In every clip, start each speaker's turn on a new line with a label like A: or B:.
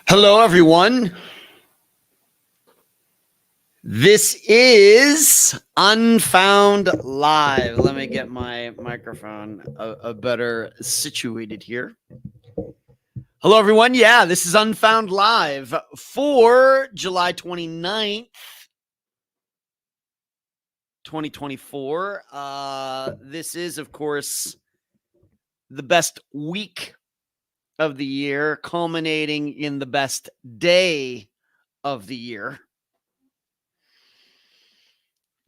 A: Hello, everyone. This is Unfound Live. Let me get my microphone a better situated here. Hello, everyone. Yeah, this is Unfound Live for July 29th, 2024. This is, of course, the best week of the year, culminating in the best day of the year.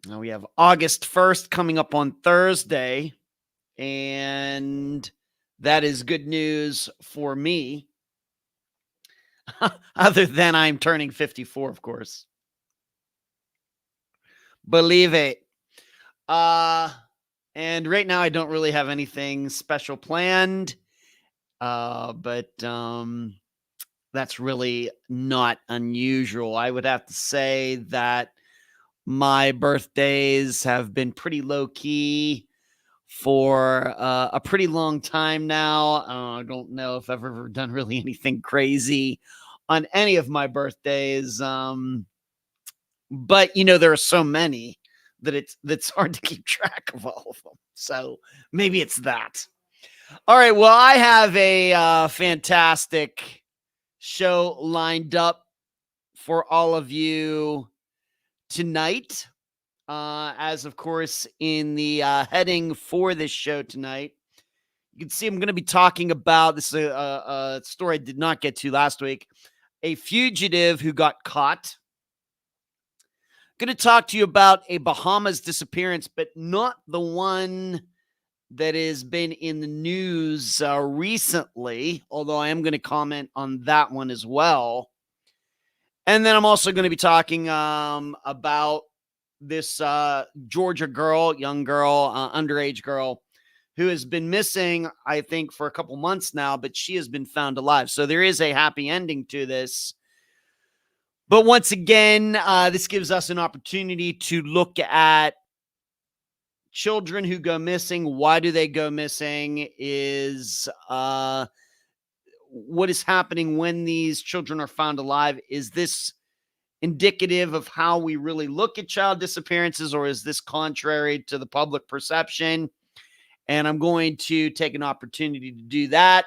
A: Now we have August 1st coming up on Thursday, and that is good news for me. Other than I'm turning 54, of course. Believe it. And right now I don't really have anything special planned. But that's really not unusual. I would have to say that my birthdays have been pretty low key for a pretty long time now. I don't know if I've ever done really anything crazy on any of my birthdays. But there are so many that that's hard to keep track of all of them. So maybe it's that. All right. Well, I have a fantastic show lined up for all of you tonight. As of course, in the heading for this show tonight, you can see I'm going to be talking about this a story I did not get to last week. A fugitive who got caught. Going to talk to you about a Bahamas disappearance, but not the one that has been in the news recently, although I am going to comment on that one as well. And then I'm also going to be talking about this Georgia girl, young girl, underage girl, who has been missing, I think, for a couple months now, but she has been found alive. So there is a happy ending to this. But once again, this gives us an opportunity to look at children who go missing. Why do they go missing? Is what is happening when these children are found alive? Is this indicative of how we really look at child disappearances, or is this contrary to the public perception? And I'm going to take an opportunity to do that.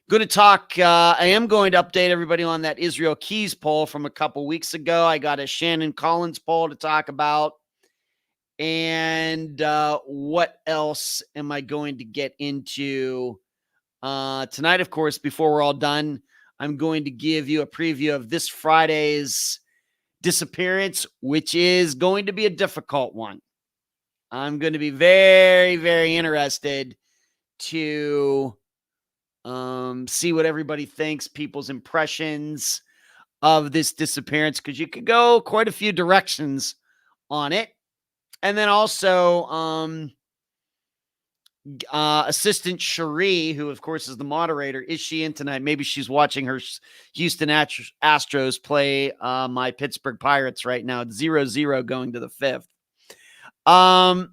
A: Going to talk, I am going to update everybody on that Israel Keys poll from a couple weeks ago. I got a Shannon Collins poll to talk about. And what else am I going to get into tonight? Of course, before we're all done, I'm going to give you a preview of this Friday's disappearance, which is going to be a difficult one. I'm going to be very, very interested to see what everybody thinks, people's impressions of this disappearance, because you could go quite a few directions on it. And then also, Assistant Cherie, who of course is the moderator, is she in tonight? Maybe she's watching her Houston Astros play my Pittsburgh Pirates right now. It's 0-0 going to the fifth. I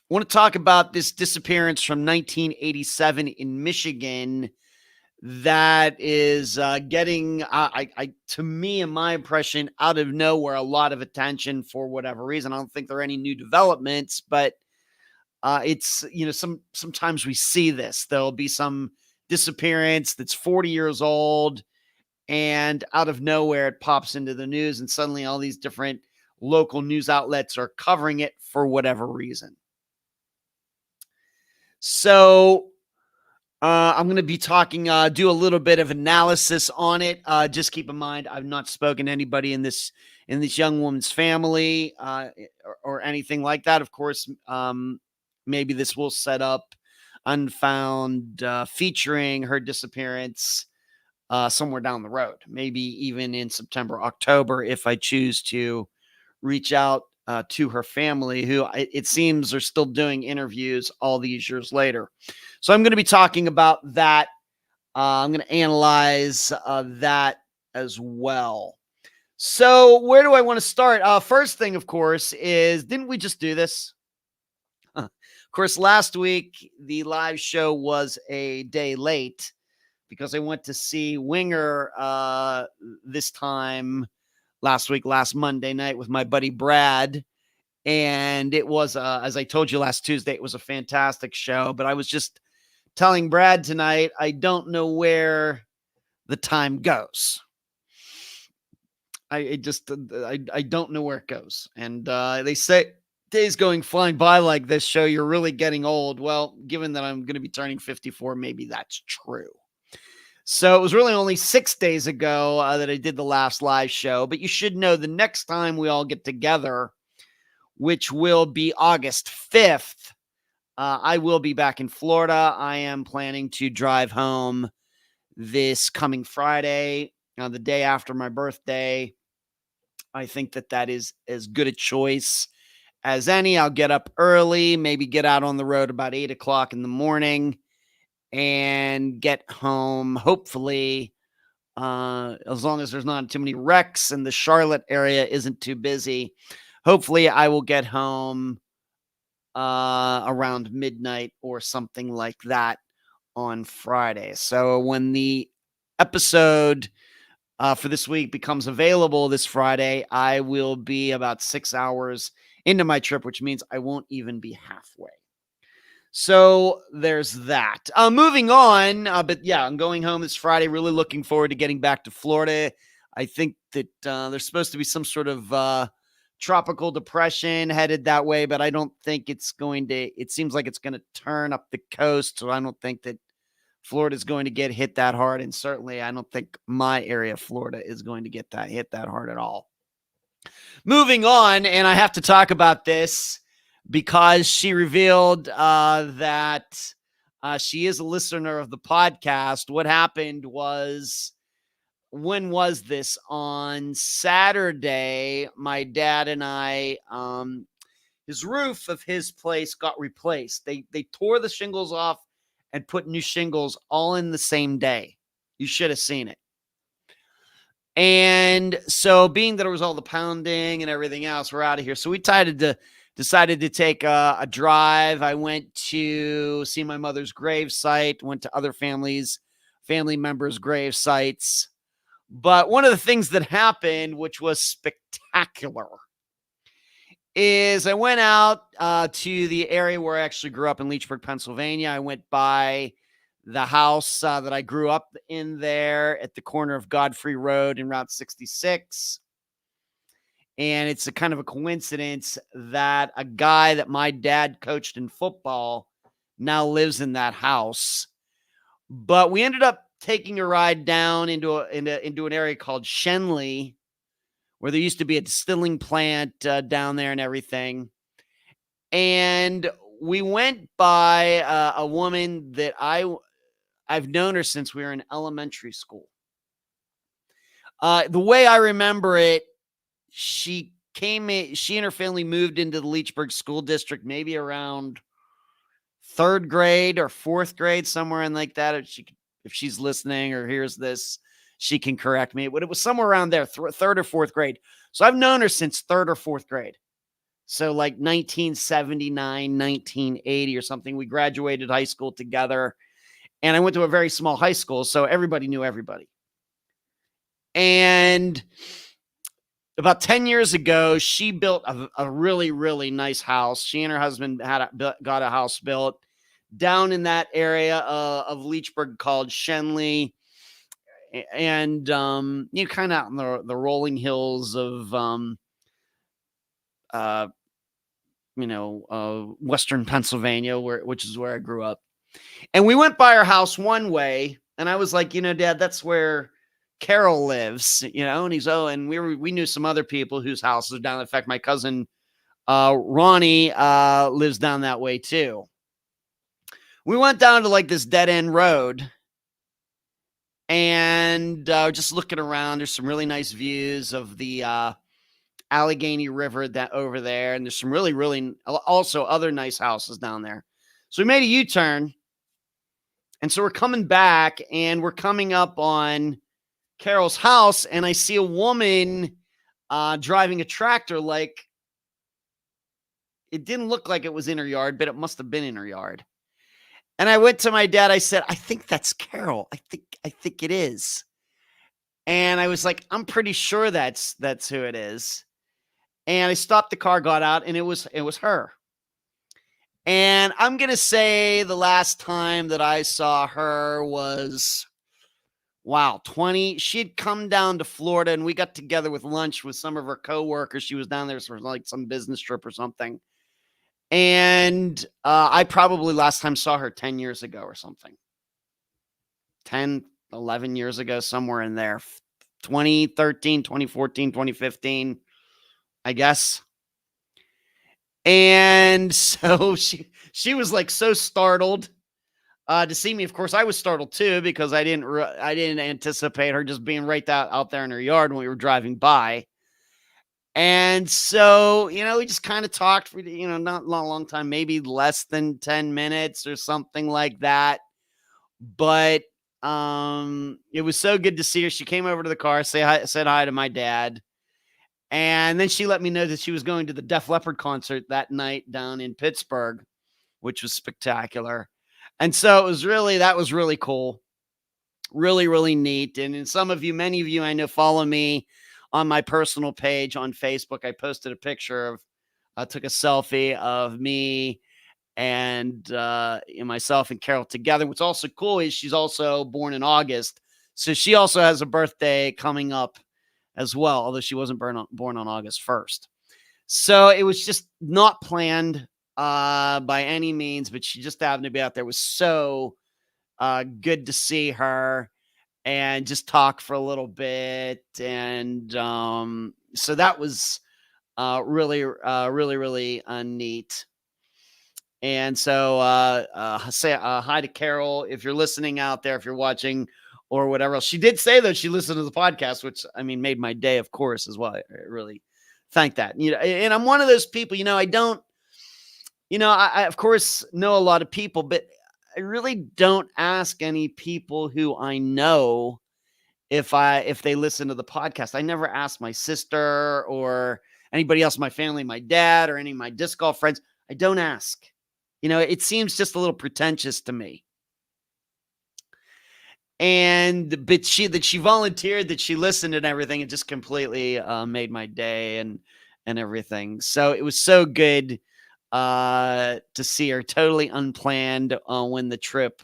A: want to talk about this disappearance from 1987 in Michigan that is getting, to me, in my impression, out of nowhere, a lot of attention for whatever reason. I don't think there are any new developments, but it's, sometimes we see this. There'll be some disappearance that's 40 years old, and out of nowhere, it pops into the news, and suddenly all these different local news outlets are covering it for whatever reason. So I'm going to be talking, do a little bit of analysis on it. Just keep in mind, I've not spoken to anybody in this young woman's family or anything like that. Of course, maybe this will set up Unfound featuring her disappearance somewhere down the road, maybe even in September, October, if I choose to reach out to her family, who it seems are still doing interviews all these years later. So I'm going to be talking about that. I'm going to analyze that as well. So where do I want to start? First thing, of course, is, didn't we just do this? Of course, last week, the live show was a day late, because I went to see Winger this time last Monday night with my buddy Brad. And it was, as I told you last Tuesday, it was a fantastic show. But I was just telling Brad tonight, I don't know where the time goes. I don't know where it goes. And they say days going flying by like this show, you're really getting old. Well, given that I'm going to be turning 54, maybe that's true. So it was really only 6 days ago that I did the last live show. But you should know the next time we all get together, which will be August 5th, I will be back in Florida. I am planning to drive home this coming Friday, the day after my birthday. I think that is as good a choice as any. I'll get up early, maybe get out on the road about 8 o'clock in the morning and get home, hopefully, as long as there's not too many wrecks and the Charlotte area isn't too busy. Hopefully, I will get home around midnight or something like that on Friday. So when the episode for this week becomes available this Friday, I will be about 6 hours into my trip, which means I won't even be halfway. So there's that. Moving on, but yeah, I'm going home this Friday. Really looking forward to getting back to Florida. I think that there's supposed to be some sort of tropical depression headed that way, but I don't think it's going to. It seems like it's going to turn up the coast, so I don't think that Florida is going to get hit that hard, and certainly I don't think my area of Florida is going to get hit that hard at all. Moving on, and I have to talk about this because she revealed that she is a listener of the podcast. What happened was, when was this? On Saturday, my dad and I, his roof of his place got replaced. They tore the shingles off and put new shingles all in the same day. You should have seen it. And so, being that it was all the pounding and everything else, we're out of here. So we decided to take a drive. I went to see my mother's grave site, went to other family members' grave sites. But one of the things that happened, which was spectacular, is I went out to the area where I actually grew up in Leechburg, Pennsylvania. I went by the house that I grew up in there at the corner of Godfrey Road and Route 66. And it's a kind of a coincidence that a guy that my dad coached in football now lives in that house. But we ended up taking a ride down into an area called Shenley, where there used to be a distilling plant down there and everything. And we went by a woman that I've known her since we were in elementary school. The way I remember it, she and her family moved into the Leechburg School District maybe around 3rd grade or 4th grade, somewhere in like that. If she's listening or hears this, she can correct me. But it was somewhere around there, 3rd or 4th grade. So I've known her since 3rd or 4th grade. So like 1979, 1980 or something. We graduated high school together. And I went to a very small high school, so everybody knew everybody. And about 10 years ago, she built a really, really nice house. She and her husband got a house built down in that area of Leechburg called Shenley. And, kind of out in the rolling hills of, Western Pennsylvania, which is where I grew up. And we went by her house one way, and I was like, Dad, that's where Carol lives, and and we knew some other people whose houses are down. In fact, my cousin, Ronnie, lives down that way too. We went down to like this dead end road and just looking around. There's some really nice views of the Allegheny River that over there. And there's some really, really also other nice houses down there. So we made a U-turn. And so we're coming back and we're coming up on Carol's house, and I see a woman driving a tractor. Like, it didn't look like it was in her yard, but it must have been in her yard. And I went to my dad. I said, "I think that's Carol. I think it is." And I was like, "I'm pretty sure that's who it is." And I stopped the car, got out, and it was her. And I'm gonna say the last time that I saw her was, wow, 20. She'd come down to Florida and we got together with lunch with some of her coworkers. She was down there for like some business trip or something. And I probably last time saw her 10 years ago or something. 10, 11 years ago, somewhere in there. 2013, 2014, 2015, I guess. And so she was like so startled to see me. Of course, I was startled too because I didn't anticipate her just being right out there in her yard when we were driving by. And so, we just kind of talked for, not a long time, maybe less than 10 minutes or something like that. But it was so good to see her. She came over to the car, said hi to my dad. And then she let me know that she was going to the Def Leppard concert that night down in Pittsburgh, which was spectacular. And so that was really cool. Really, really neat. And many of you I know follow me on my personal page on Facebook. I posted a picture took a selfie of me and myself and Carol together. What's also cool is she's also born in August. So she also has a birthday coming up as well, although she wasn't born on August 1st. So it was just not planned by any means, but she just happened to be out there. It was so good to see her and just talk for a little bit. And so that was really, really neat. And so say hi to Carol if you're listening out there, if you're watching or whatever else. She did say that she listened to the podcast, which made my day, of course, as well. I really thank that. And I'm one of those people, I don't, I of course know a lot of people, but I really don't ask any people who I know if they listen to the podcast. I never ask my sister or anybody else in my family, my dad or any of my disc golf friends. I don't ask. It seems just a little pretentious to me. But she volunteered, that she listened and everything. It just completely made my day and everything. So it was so good to see her, totally unplanned when the trip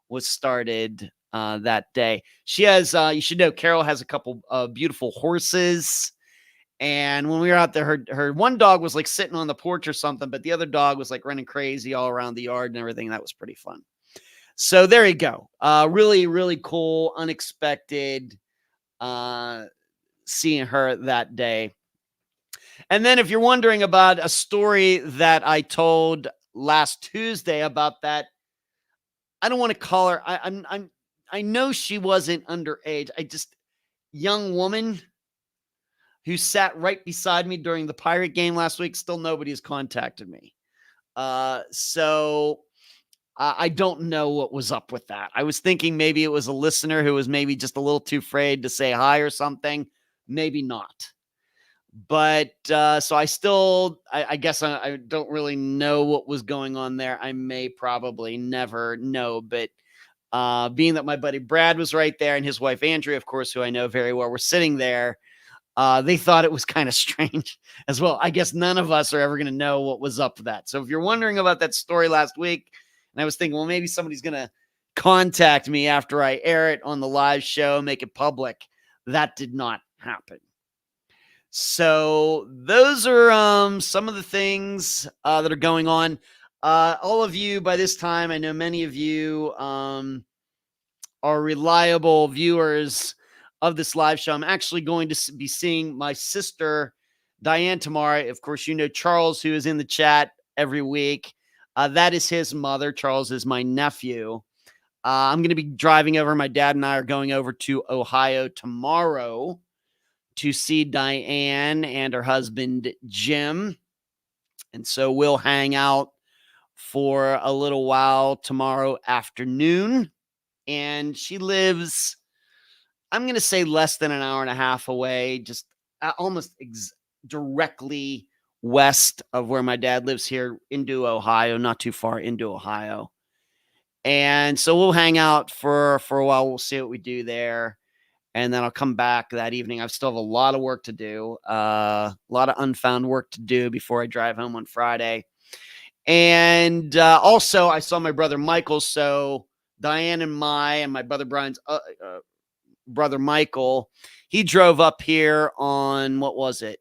A: was started that day. She has, you should know, Carol has a couple beautiful horses. And when we were out there, her one dog was like sitting on the porch or something, but the other dog was like running crazy all around the yard and everything. That was pretty fun. So there you go. Really, really cool, unexpected seeing her that day. And then if you're wondering about a story that I told last Tuesday about that, I don't want to call her. I know she wasn't underage. Young woman who sat right beside me during the Pirate game last week. Still nobody has contacted me. So I don't know what was up with that. I was thinking maybe it was a listener who was maybe just a little too afraid to say hi or something. Maybe not. But so I guess I don't really know what was going on there. I may probably never know. But being that my buddy Brad was right there and his wife Andrea, of course, who I know very well, were sitting there, they thought it was kind of strange as well. I guess none of us are ever going to know what was up with that. So if you're wondering about that story last week, and I was thinking, well, maybe somebody's going to contact me after I air it on the live show, make it public, that did not happen. So those are some of the things that are going on. All of you, by this time, I know many of you are reliable viewers of this live show. I'm actually going to be seeing my sister, Diane, tomorrow. Of course, you know Charles, who is in the chat every week. That is his mother. Charles is my nephew. I'm going to be driving over. My dad and I are going over to Ohio tomorrow to see Diane and her husband, Jim. And so we'll hang out for a little while tomorrow afternoon. And she lives, I'm going to say, less than an hour and a half away, just almost directly west of where my dad lives here into Ohio, not too far into Ohio. And so we'll hang out for a while. We'll see what we do there. And then I'll come back that evening. I still have a lot of work to do, a lot of unfound work to do before I drive home on Friday. And also, I saw my brother Michael. So Diane and my brother Brian's brother Michael, he drove up here on, what was it?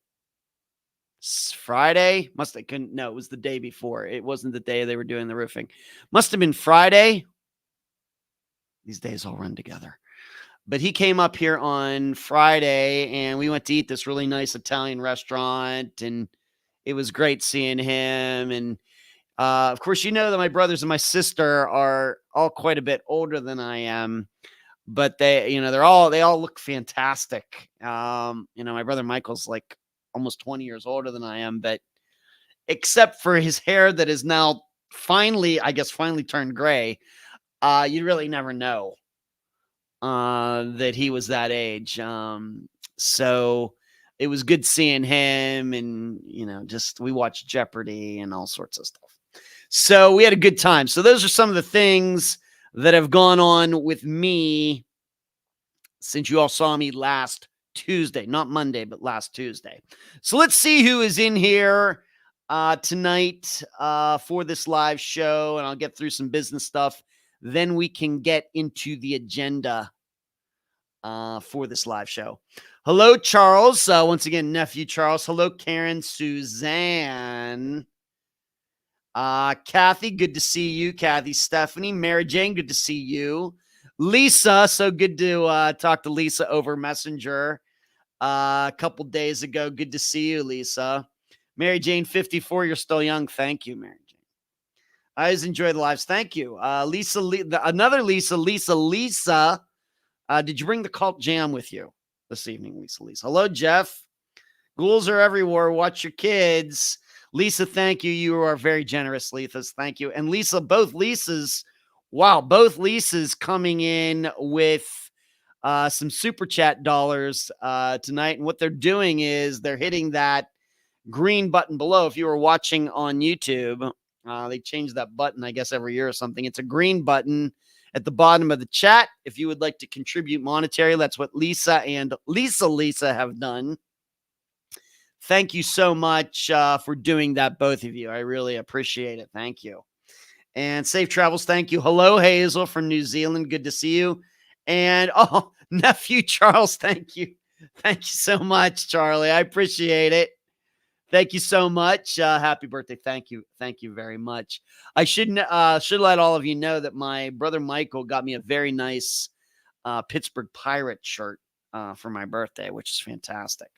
A: Friday? Must have couldn't. No, it was the day before. It wasn't the day they were doing the roofing. Must have been Friday. These days all run together. But he came up here on Friday and we went to eat this really nice Italian restaurant, and it was great seeing him. And of course, you know that my brothers and my sister are all quite a bit older than I am, but they all look fantastic. My brother Michael's like almost 20 years older than I am, but except for his hair that is now finally turned gray, you really never know that he was that age. So it was good seeing him, and just we watched Jeopardy and all sorts of stuff. So we had a good time. So those are some of the things that have gone on with me since you all saw me last Tuesday, not Monday, but last Tuesday. So let's see who is in here tonight for this live show, and I'll get through some business stuff. Then we can get into the agenda for this live show. Hello, Charles. Once again, nephew Charles. Hello, Karen, Suzanne. Kathy, good to see you. Kathy, Stephanie, Mary Jane, good to see you. Lisa, so good to talk to Lisa over Messenger a couple days ago. Good to see you, Lisa. Mary Jane, 54, you're still young. Thank you, Mary Jane. I always enjoy the lives. Thank you. Lisa, another Lisa. Did you bring the cult jam with you this evening, Lisa? Hello, Jeff. Ghouls are everywhere. Watch your kids. Lisa, thank you. You are very generous, Lisa. Thank you. And Lisa, both Lisas coming in with some super chat dollars tonight. And what they're doing is they're hitting that green button below. If you were watching on YouTube, they changed that button, I guess, every year or something. It's a green button at the bottom of the chat. If you would like to contribute monetary, that's what Lisa and Lisa have done. Thank you so much for doing that, both of you. I really appreciate it. Thank you. And safe travels. Thank you. Hello, Hazel from New Zealand. Good to see you. And, nephew Charles, thank you. Thank you so much, Charlie. I appreciate it. Thank you so much. Happy birthday. Thank you. Thank you very much. I should let all of you know that my brother Michael got me a very nice Pittsburgh Pirate shirt for my birthday, which is fantastic.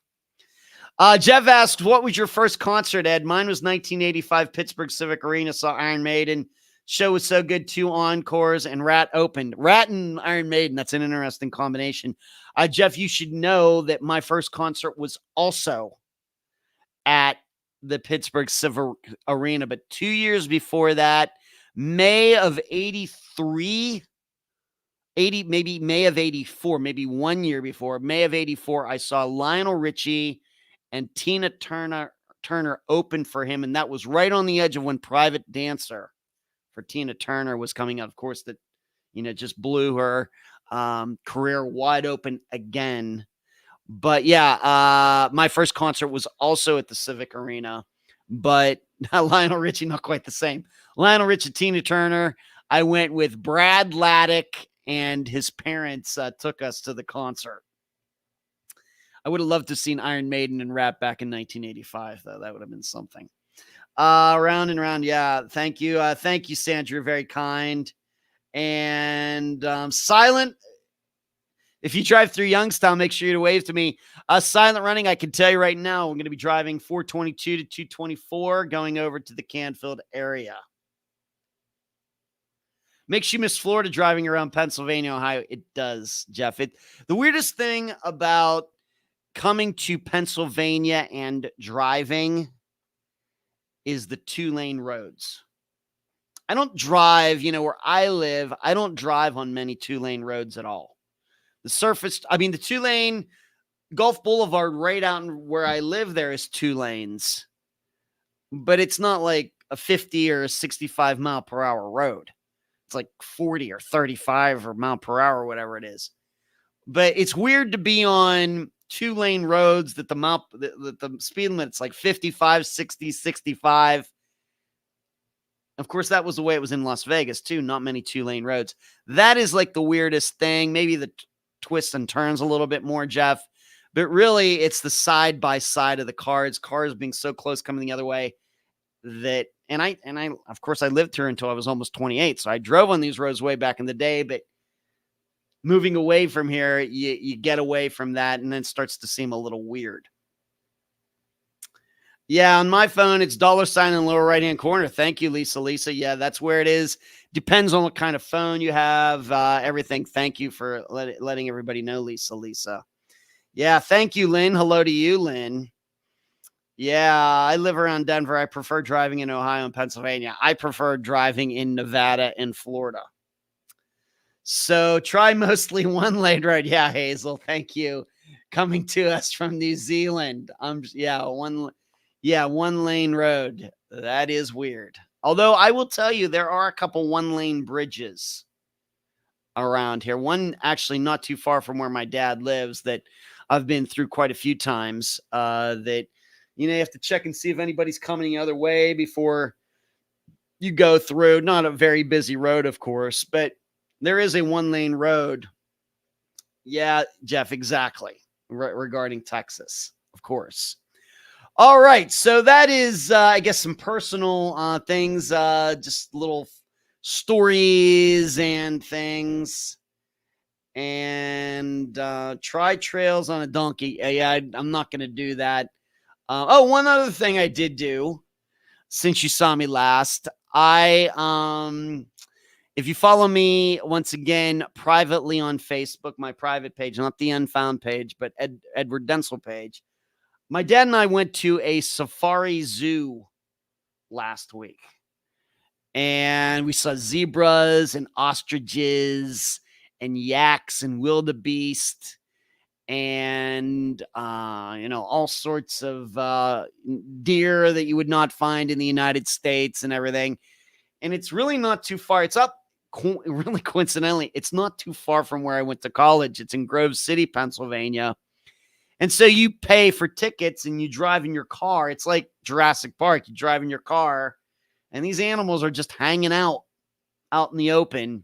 A: Jeff asked, what was your first concert, Ed? Mine was 1985 Pittsburgh Civic Arena. Saw Iron Maiden. Show was so good. 2 encores and Rat opened. Rat and Iron Maiden. That's an interesting combination. Jeff, you should know that my first concert was also at the Pittsburgh Civic Arena, but 2 years before that, May of 83, maybe May of 84, maybe 1 year before, May of 84, I saw Lionel Richie and Tina Turner open for him, and that was right on the edge of when Private Dancer for Tina Turner was coming out. Of course, that just blew her career wide open again. But yeah, my first concert was also at the Civic Arena, but Lionel Richie, not quite the same. Lionel Richie, Tina Turner, I went with Brad Laddick, and his parents took us to the concert. I would have loved to have seen Iron Maiden and Rat back in 1985, though. That would have been something. Round and round. Yeah. Thank you. Thank you, Sandra. You're very kind. And Silent, if you drive through Youngstown, make sure you wave to me. Silent Running, I can tell you right now, we're going to be driving 422 to 224 going over to the Canfield area. Makes you miss Florida driving around Pennsylvania, Ohio. It does, Jeff. The weirdest thing about coming to Pennsylvania and driving is the 2-lane roads. I don't drive, where I live, I don't drive on many 2-lane roads at all. The 2-lane Gulf Boulevard right out where I live there is 2 lanes, but it's not like a 50 or a 65 mile per hour road. It's like 40 or 35 or mile per hour, whatever it is. But it's weird to be on 2-lane roads that the speed limit's like 55, 60, 65. Of course, that was the way it was in Las Vegas too. Not many 2-lane roads. That is like the weirdest thing. Maybe the twists and turns a little bit more, Jeff. But really, it's the side by side of the cars being so close coming the other way that, and I, of course, I lived here until I was almost 28. So I drove on these roads way back in the day, but moving away from here, you get away from that, and then it starts to seem a little weird. Yeah, on my phone, it's $ in the lower right-hand corner. Thank you, Lisa. Yeah, that's where it is. Depends on what kind of phone you have, everything. Thank you for letting everybody know, Lisa. Yeah, thank you, Lynn. Hello to you, Lynn. Yeah, I live around Denver. I prefer driving in Ohio and Pennsylvania. I prefer driving in Nevada and Florida. So try mostly one-lane road. Yeah, Hazel, thank you. Coming to us from New Zealand. One-lane road. That is weird. Although I will tell you, there are a couple one-lane bridges around here. One actually not too far from where my dad lives that I've been through quite a few times. That you have to check and see if anybody's coming the other way before you go through. Not a very busy road, of course, but there is a one-lane road. Yeah, Jeff, exactly. Regarding Texas, of course. All right, so that is, I guess, some personal things, just little stories and things. And try trails on a donkey. Yeah, I'm not going to do that. One other thing I did do since you saw me last, if you follow me once again privately on Facebook, my private page, not the Unfound page, but Edward Densel page, my dad and I went to a safari zoo last week, and we saw zebras and ostriches and yaks and wildebeest and, all sorts of deer that you would not find in the United States and everything. And it's really not too far. It's up, really coincidentally, it's not too far from where I went to college. It's in Grove City, Pennsylvania. And so you pay for tickets and you drive in your car. It's like Jurassic Park. You drive in your car and these animals are just hanging out in the open.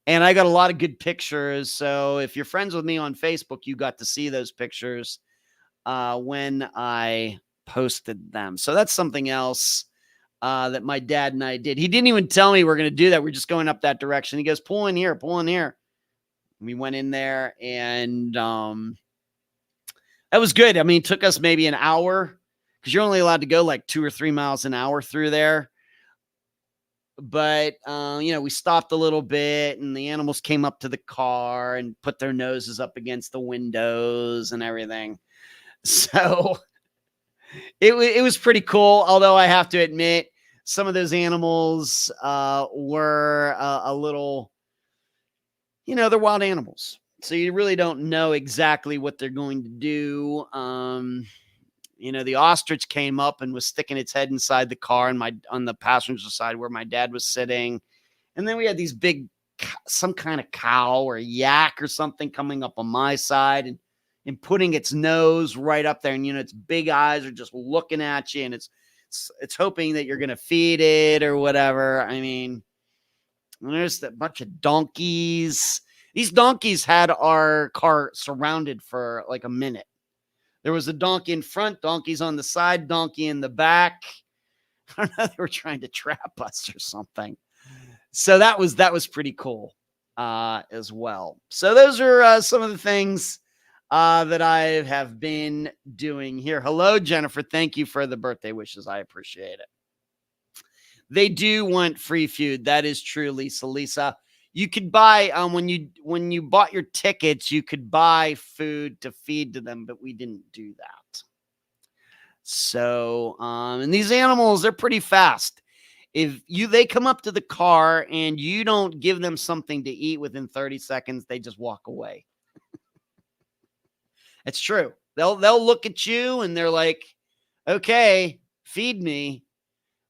A: And I got a lot of good pictures. So if you're friends with me on Facebook, you got to see those pictures when I posted them. So that's something else that my dad and I did. He didn't even tell me we're going to do that. We're just going up that direction. He goes, pull in here. We went in there and that was good. I mean, it took us maybe an hour because you're only allowed to go like 2 or 3 miles an hour through there. But, we stopped a little bit and the animals came up to the car and put their noses up against the windows and everything. So it was pretty cool. Although I have to admit, some of those animals were a little, they're wild animals. So you really don't know exactly what they're going to do. The ostrich came up and was sticking its head inside the car on the passenger side where my dad was sitting. And then we had these big, some kind of cow or yak or something coming up on my side and putting its nose right up there. And, its big eyes are just looking at you and it's hoping that you're going to feed it or whatever. I mean, there's a bunch of donkeys. These donkeys had our car surrounded for like a minute. There was a donkey in front, donkeys on the side, donkey in the back. I don't know, they were trying to trap us or something. So that was pretty cool as well. So those are some of the things that I have been doing here. Hello, Jennifer. Thank you for the birthday wishes. I appreciate it. They do want free food. That is true, Lisa. You could buy when you bought your tickets, you could buy food to feed to them, but we didn't do that. So, and these animals, they're pretty fast. If they come up to the car and you don't give them something to eat within 30 seconds, they just walk away. It's true. They'll look at you and they're like, "Okay, feed me,"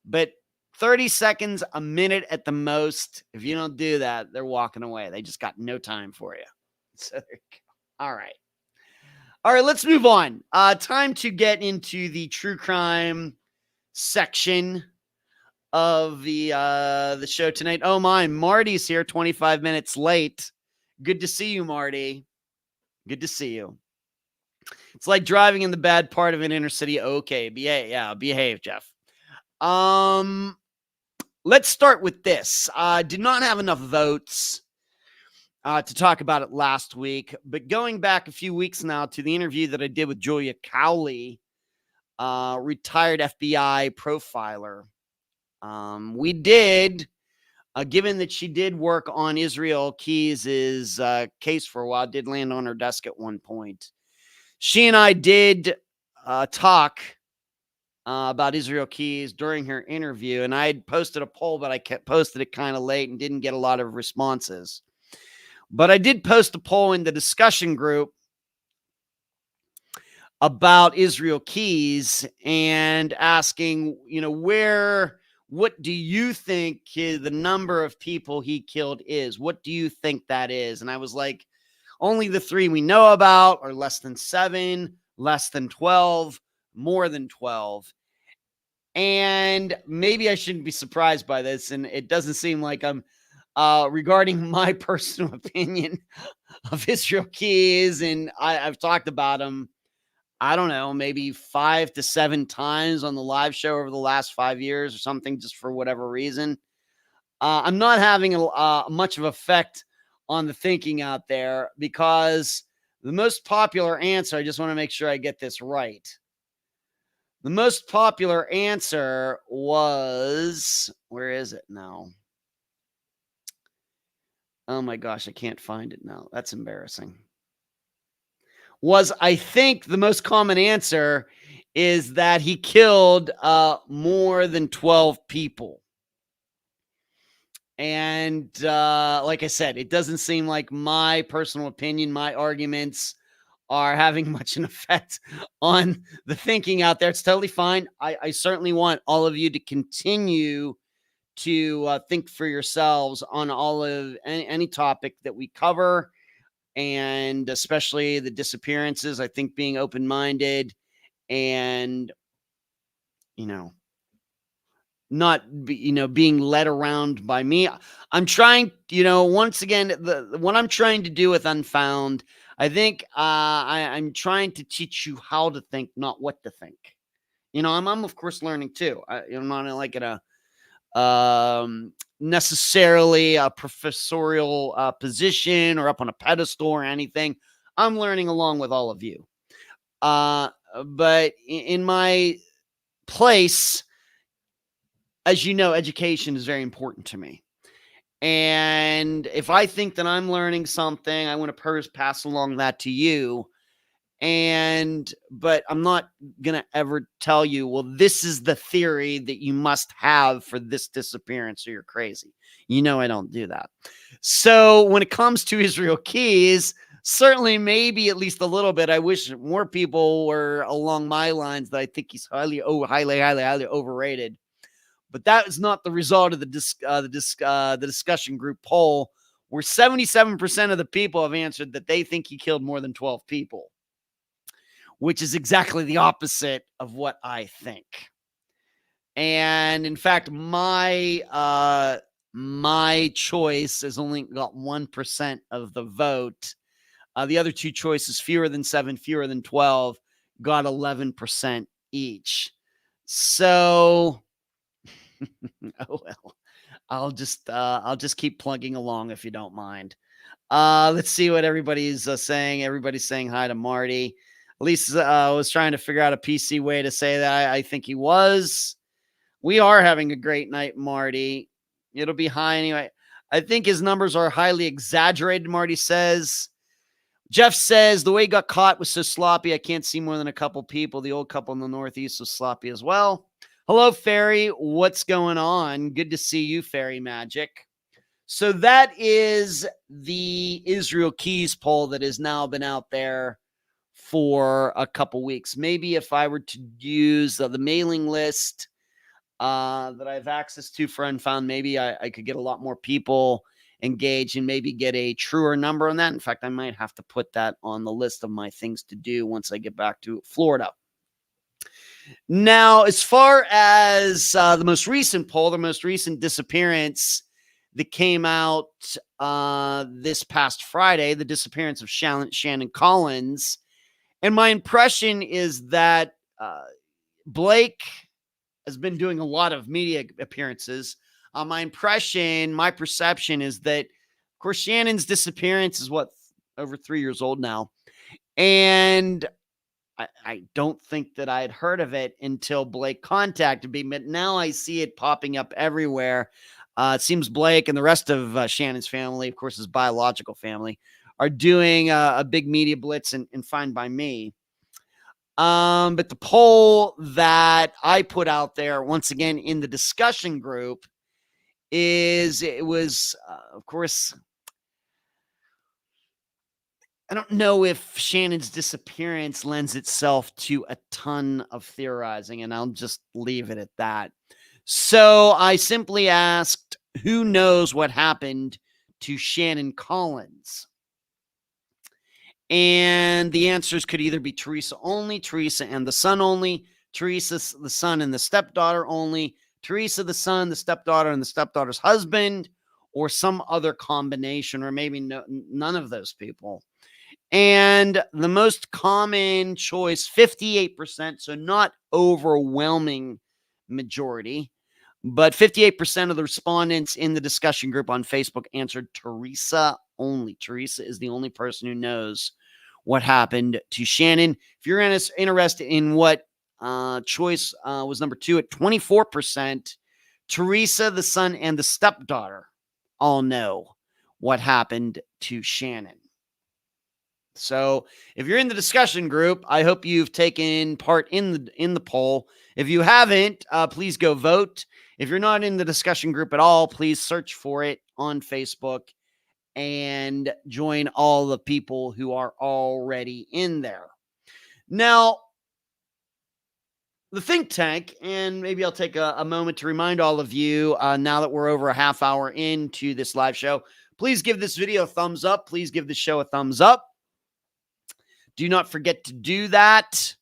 A: but 30 seconds, a minute at the most. If you don't do that, they're walking away. They just got no time for you. So there you go. All right. All right, let's move on. Time to get into the true crime section of the show tonight. Oh my, Marty's here 25 minutes late. Good to see you, Marty. Good to see you. It's like driving in the bad part of an inner city. Okay, behave, Jeff. Let's start with this. Did not have enough votes to talk about it last week, but going back a few weeks now to the interview that I did with Julia Cowley, retired FBI profiler. We did, given that she did work on Israel Keys' case for a while, did land on her desk at one point. She and I did talk about Israel Keys during her interview, and I had posted a poll, but I posted it kind of late and didn't get a lot of responses. But I did post a poll in the discussion group about Israel Keys and asking, what do you think the number of people he killed is? What do you think that is? And I was like, only the 3 we know about, or less than 7, less than 12, more than 12. And maybe I shouldn't be surprised by this. And it doesn't seem like I'm regarding my personal opinion of Israel Keys. And I've talked about him, I don't know, maybe 5 to 7 times on the live show over the last 5 years or something, just for whatever reason. I'm not having much of effect on the thinking out there, because the most popular answer, I just want to make sure I get this right. The most popular answer was, where is it now? Oh my gosh, I can't find it now. That's embarrassing. I think the most common answer is that he killed more than 12 people. And like I said, it doesn't seem like my personal opinion, my arguments are having much an effect on the thinking out there. It's totally fine. I certainly want all of you to continue to think for yourselves on all of any topic that we cover, and especially the disappearances. I think being open-minded and, not being led around by me. I'm trying, once again, what I'm trying to do with Unfound, I think I'm trying to teach you how to think, not what to think. I'm of course learning too. I'm not like in a necessarily a professorial position or up on a pedestal or anything. I'm learning along with all of you. But in my place, as you know, education is very important to me. And if I think that I'm learning something, I want to pass along that to you. But I'm not going to ever tell you, well, this is the theory that you must have for this disappearance, or you're crazy. I don't do that. So when it comes to Israel Keys, certainly maybe at least a little bit, I wish more people were along my lines that I think he's highly overrated. But that is not the result of the discussion group poll, where 77% of the people have answered that they think he killed more than 12 people, which is exactly the opposite of what I think. And in fact, my choice has only got 1% of the vote. The other 2 choices, fewer than 7, fewer than 12, got 11% each. So, oh well, I'll just keep plugging along if you don't mind. Let's see what everybody's saying. Everybody's saying hi to Marty. At least was trying to figure out a PC way to say that. I think he was. We are having a great night, Marty. It'll be high anyway. I think his numbers are highly exaggerated, Marty says. Jeff says, the way he got caught was so sloppy, I can't see more than a couple people. The old couple in the Northeast was sloppy as well. Hello, Fairy. What's going on? Good to see you, Fairy Magic. So that is the Israel Keys poll that has now been out there for a couple weeks. Maybe if I were to use the mailing list, that I have access to for Unfound. Maybe I could get a lot more people engaged and maybe get a truer number on that. In fact, I might have to put that on the list of my things to do once I get back to Florida. Now, as far as the most recent poll, the most recent disappearance that came out this past Friday, the disappearance of Shannon Collins. And my impression is that Blake has been doing a lot of media appearances. My perception is that, of course, Shannon's disappearance is over 3 years old now. And I don't think that I had heard of it until Blake contacted me, but now I see it popping up everywhere. It seems Blake and the rest of Shannon's family, of course, his biological family, are doing a big media blitz, and fine by me. But the poll that I put out there, once again, in the discussion group, was, of course, I don't know if Shannon's disappearance lends itself to a ton of theorizing, and I'll just leave it at that. So I simply asked, who knows what happened to Shannon Collins? And the answers could either be Teresa only, Teresa and the son only, Teresa, the son and the stepdaughter only, Teresa, the son, the stepdaughter, and the stepdaughter's husband, or some other combination, or maybe none of those people. And the most common choice, 58%, so not overwhelming majority, but 58% of the respondents in the discussion group on Facebook answered Teresa only. Teresa is the only person who knows what happened to Shannon. If you're interested in what choice was number 2 at 24%, Teresa, the son, and the stepdaughter all know what happened to Shannon. So if you're in the discussion group, I hope you've taken part in the poll. If you haven't, please go vote. If you're not in the discussion group at all, please search for it on Facebook and join all the people who are already in there. Now, the think tank, and maybe I'll take a moment to remind all of you, now that we're over a half hour into this live show, please give this video a thumbs up. Please give the show a thumbs up. Do not forget to do that.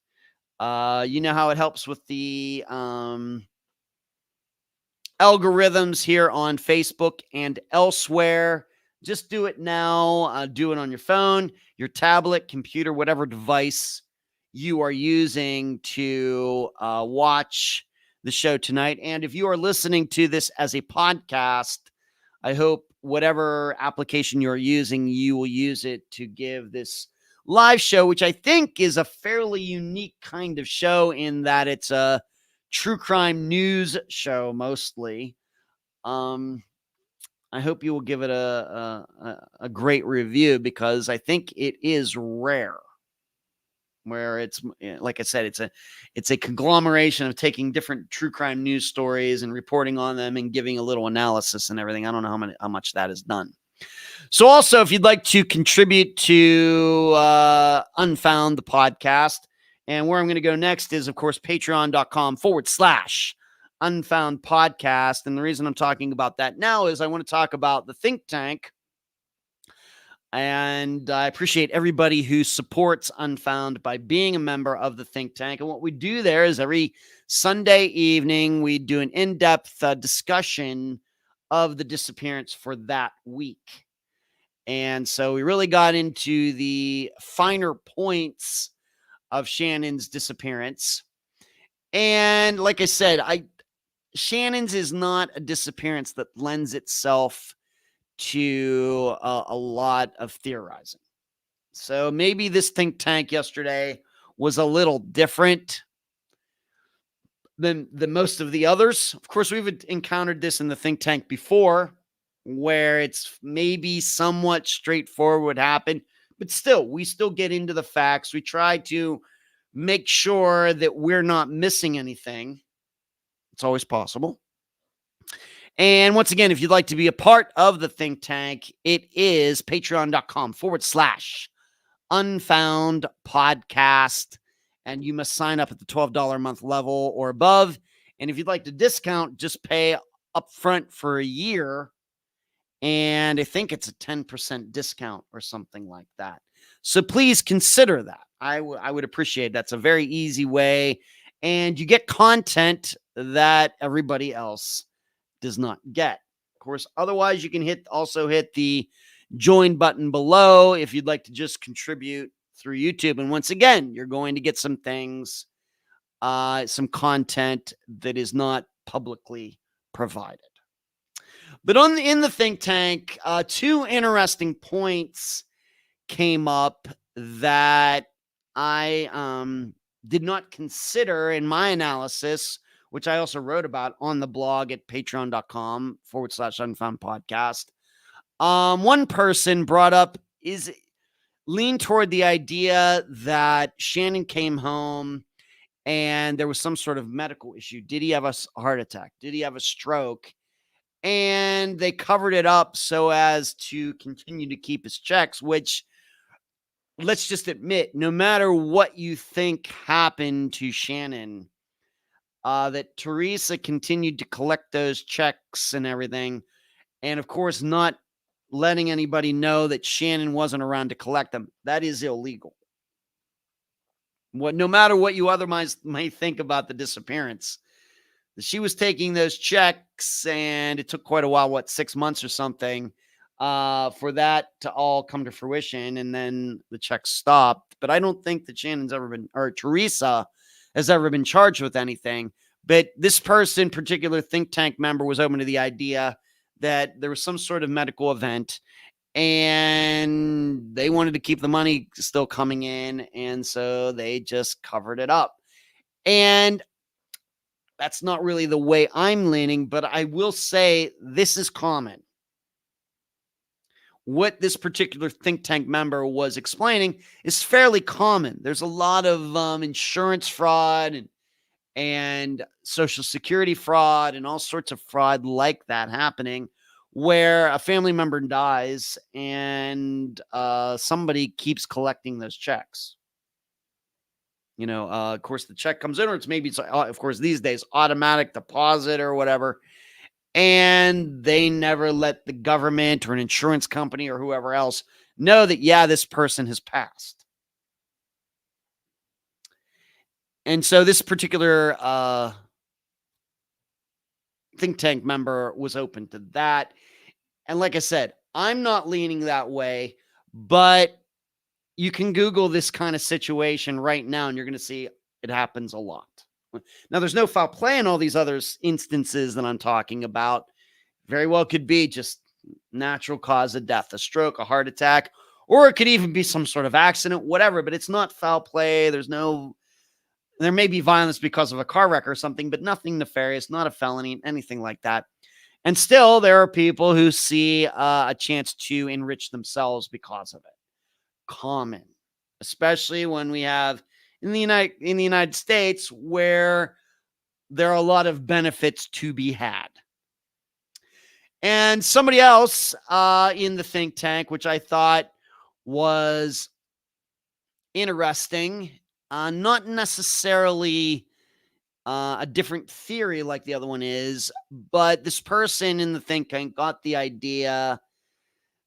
A: You know how it helps with the algorithms here on Facebook and elsewhere. Just do it now. Do it on your phone, your tablet, computer, whatever device you are using to watch the show tonight. And if you are listening to this as a podcast, I hope whatever application you're using, you will use it to give this live show, which I think is a fairly unique kind of show in that it's a true crime news show mostly. I hope you will give it a great review, because I think it is rare where it's, like I said, it's a conglomeration of taking different true crime news stories and reporting on them and giving a little analysis and everything. I don't know how much that is done. So also, if you'd like to contribute to Unfound, the podcast, and where I'm going to go next is, of course, patreon.com/Unfound podcast. And the reason I'm talking about that now is I want to talk about the think tank. And I appreciate everybody who supports Unfound by being a member of the think tank. And what we do there is every Sunday evening, we do an in-depth discussion of the disappearance for that week. And so we really got into the finer points of Shannon's disappearance. And like I said, Shannon's is not a disappearance that lends itself to a lot of theorizing. So maybe this think tank yesterday was a little different than most of the others. Of course, we've encountered this in the think tank before, where it's maybe somewhat straightforward what happened, but still, we still get into the facts. We try to make sure that we're not missing anything. It's always possible. And once again, if you'd like to be a part of the think tank, it is patreon.com/Unfound podcast. And you must sign up at the $12 a month level or above. And if you'd like to discount, just pay upfront for a year. And I think it's a 10% discount or something like that. So please consider that. I would appreciate that's a very easy way. And you get content that everybody else does not get. Of course, otherwise you can also hit the join button below if you'd like to just contribute through YouTube. And once again, you're going to get some things, some content that is not publicly provided. But in the think tank, two interesting points came up that I did not consider in my analysis, which I also wrote about on the blog at patreon.com/unfound podcast. One person brought up leaned toward the idea that Shannon came home and there was some sort of medical issue. Did he have a heart attack? Did he have a stroke? And they covered it up so as to continue to keep his checks, which, let's just admit, no matter what you think happened to Shannon, that Teresa continued to collect those checks and everything. And of course, not letting anybody know that Shannon wasn't around to collect them. That is illegal. No matter what you otherwise might think about the disappearance, she was taking those checks, and it took quite a while, 6 months or something, for that to all come to fruition, and then the checks stopped. But I don't think that Teresa has ever been charged with anything. But this person, particular think tank member, was open to the idea that there was some sort of medical event, and they wanted to keep the money still coming in, and so they just covered it up. And that's not really the way I'm leaning, but I will say this is common. What this particular think tank member was explaining is fairly common. There's a lot of insurance fraud and Social Security fraud and all sorts of fraud like that happening, where a family member dies and somebody keeps collecting those checks. Of course, the check comes in, or of course, these days, automatic deposit or whatever. And they never let the government or an insurance company or whoever else know that, this person has passed. And so this particular think tank member was open to that. And like I said, I'm not leaning that way, but you can Google this kind of situation right now, and you're going to see it happens a lot. Now, there's no foul play in all these other instances that I'm talking about. Very well could be just natural cause of death, a stroke, a heart attack, or it could even be some sort of accident, whatever, but it's not foul play. There may be violence because of a car wreck or something, but nothing nefarious, not a felony, anything like that. And still, there are people who see a chance to enrich themselves because of it. Common, especially when we have in the United States, where there are a lot of benefits to be had. And somebody else in the think tank, which I thought was interesting, not necessarily a different theory like the other one is, but this person in the think tank got the idea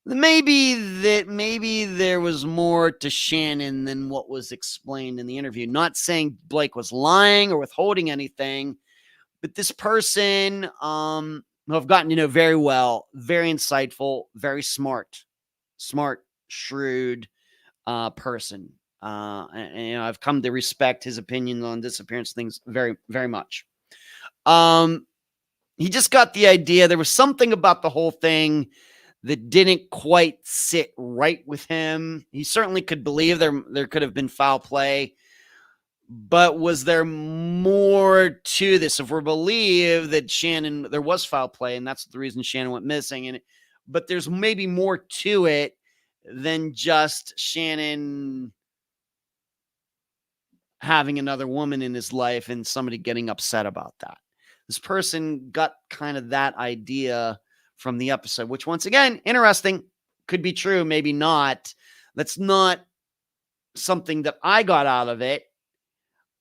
A: maybe there was more to Shannon than what was explained in the interview. Not saying Blake was lying or withholding anything, but this person who I've gotten to know very well, very insightful, very smart, shrewd person. And I've come to respect his opinion on disappearance things very, very much. He just got the idea there was something about the whole thing that didn't quite sit right with him. He certainly could believe there could have been foul play, but was there more to this? If we believe that there was foul play, and that's the reason Shannon went missing, but there's maybe more to it than just Shannon having another woman in his life and somebody getting upset about that. This person got kind of that idea from the episode, which once again, interesting, could be true, maybe not. That's not something that I got out of it,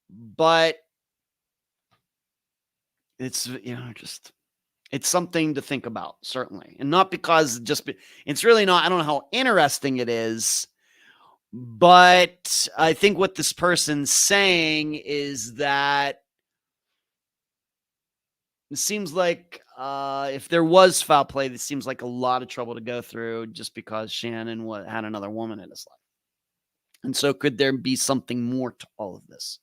A: but It's, just it's something to think about, certainly. And not because it's really not, I don't know how interesting it is, but I think what this person's saying is that it seems like if there was foul play, this seems like a lot of trouble to go through just because Shannon had another woman in his life. And so could there be something more to all of this?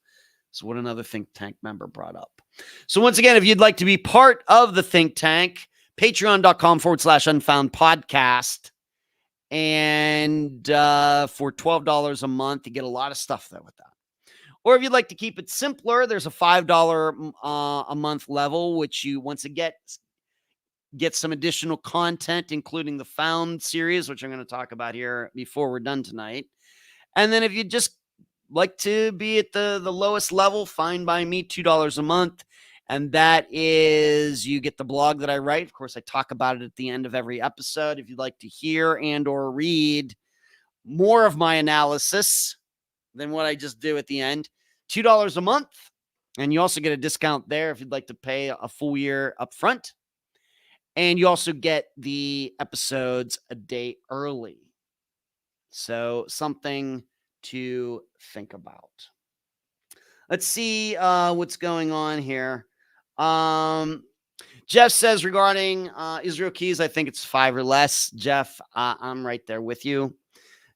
A: So what another think tank member brought up. So once again, if you'd like to be part of the think tank, patreon.com/unfound podcast. And for $12 a month, you get a lot of stuff there with that. Or if you'd like to keep it simpler, there's a $5 a month level, which you once again get some additional content, including the Found series, which I'm going to talk about here before we're done tonight. And then if you just like to be at the lowest level, fine by me, $2 a month. And that is, you get the blog that I write. Of course, I talk about it at the end of every episode. If you'd like to hear and or read more of my analysis than what I just do at the end, $2 a month. And you also get a discount there if you'd like to pay a full year up front. And you also get the episodes a day early. So something to think about. Let's see what's going on here. Jeff says regarding Israel Keys, I think it's 5 or less. Jeff, I'm right there with you.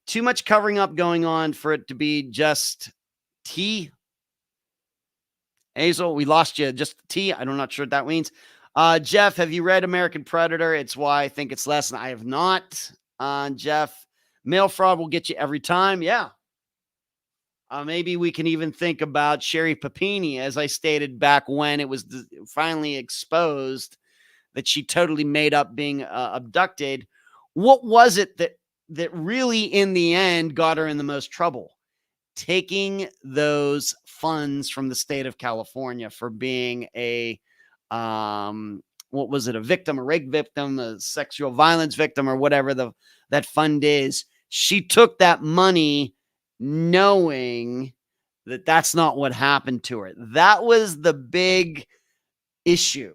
A: Too much covering up going on for it to be just T. Hazel, we lost you. Just T. I'm not sure what that means. Jeff, have you read American Predator? It's why I think it's less. And I have not. Jeff, mail fraud will get you every time. Yeah. Maybe we can even think about Sherry Papini, as I stated back when it was finally exposed that she totally made up being abducted. What was it that really, in the end, got her in the most trouble? Taking those funds from the state of California for being a, what was it, a victim, a rape victim, a sexual violence victim, or whatever that fund is. She took that money knowing that that's not what happened to her. That was the big issue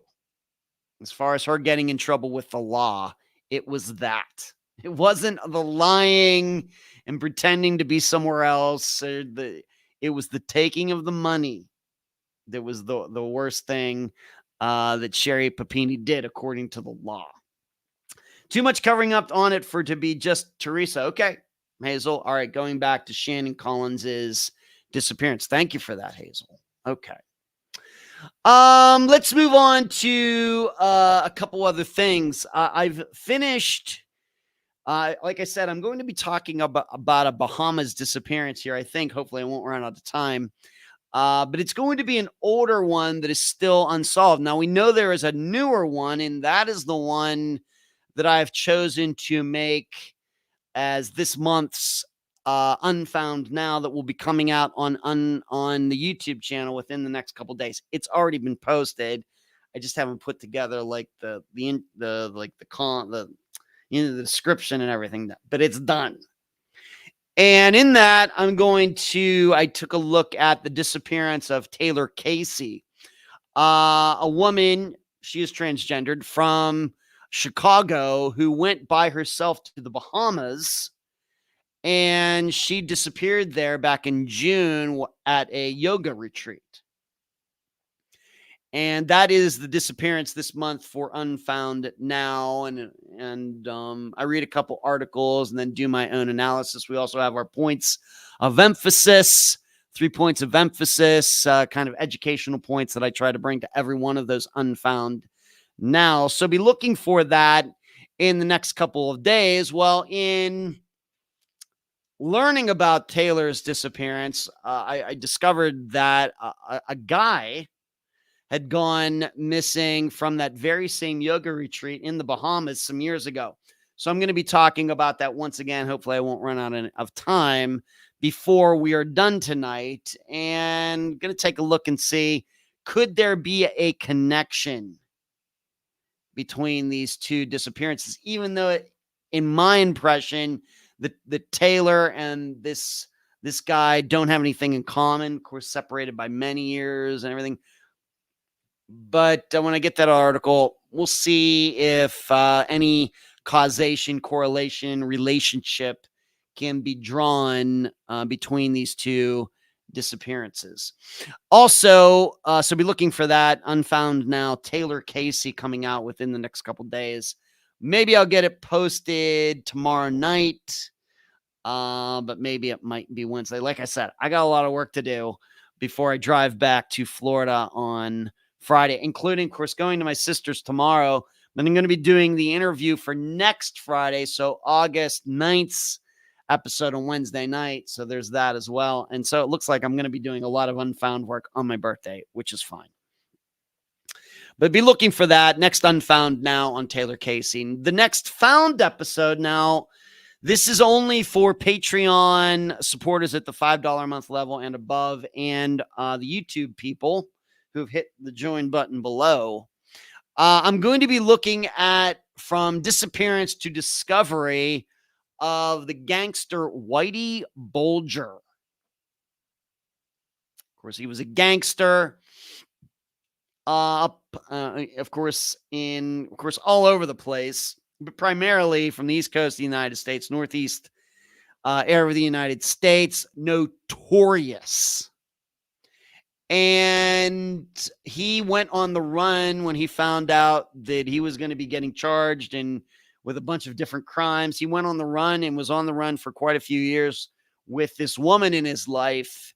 A: as far as her getting in trouble with the law. It was that. It wasn't the lying and pretending to be somewhere else. It was the taking of the money that was the worst thing that Sherry Papini did, according to the law. Too much covering up on it for it to be just Teresa. Okay, Hazel. All right, going back to Shannon Collins's disappearance. Thank you for that, Hazel. Okay. Let's move on to a couple other things. I've finished. Like I said, I'm going to be talking about a Bahamas disappearance here. I think hopefully I won't run out of time. But it's going to be an older one that is still unsolved. Now we know there is a newer one, and that is the one that I've chosen to make as this month's Unfound Now, that will be coming out on the YouTube channel within the next couple days. It's already been posted. I just haven't put together like the description and everything, but it's done. And in that, I took a look at the disappearance of Taylor Casey, a woman, she is transgendered, from Chicago, who went by herself to the Bahamas, and she disappeared there back in June at a yoga retreat. And that is the disappearance this month for Unfound Now. And I read a couple articles and then do my own analysis. We also have our points of emphasis, 3 points of emphasis, kind of educational points that I try to bring to every one of those Unfound Now. So be looking for that in the next couple of days. Well, in learning about Taylor's disappearance, I discovered that a guy had gone missing from that very same yoga retreat in the Bahamas some years ago. So I'm going to be talking about that once again. Hopefully I won't run out of time before we are done tonight, and going to take a look and see, could there be a connection between these two disappearances, even though in my impression, the Taylor and this guy don't have anything in common, of course, separated by many years and everything. But when I get that article, we'll see if any causation, correlation, relationship can be drawn between these two disappearances. Also, so be looking for that. Unfound now, Taylor Casey coming out within the next couple days. Maybe I'll get it posted tomorrow night, but maybe it might be Wednesday. Like I said, I got a lot of work to do before I drive back to Florida on Friday, including, of course, going to my sister's tomorrow. Then I'm going to be doing the interview for next Friday, so August 9th's episode on Wednesday night. So there's that as well. And so it looks like I'm going to be doing a lot of Unfound work on my birthday, which is fine. But be looking for that next Unfound now on Taylor Casey. The next Found episode now, this is only for Patreon supporters at the $5 a month level and above, and the YouTube people who've hit the join button below. I'm going to be looking at from disappearance to discovery of the gangster Whitey Bulger. Of course, he was a gangster of course, all over the place, but primarily from the East Coast of the United States, Northeast area of the United States, notorious. And he went on the run when he found out that he was going to be getting charged and with a bunch of different crimes. He went on the run and was on the run for quite a few years with this woman in his life.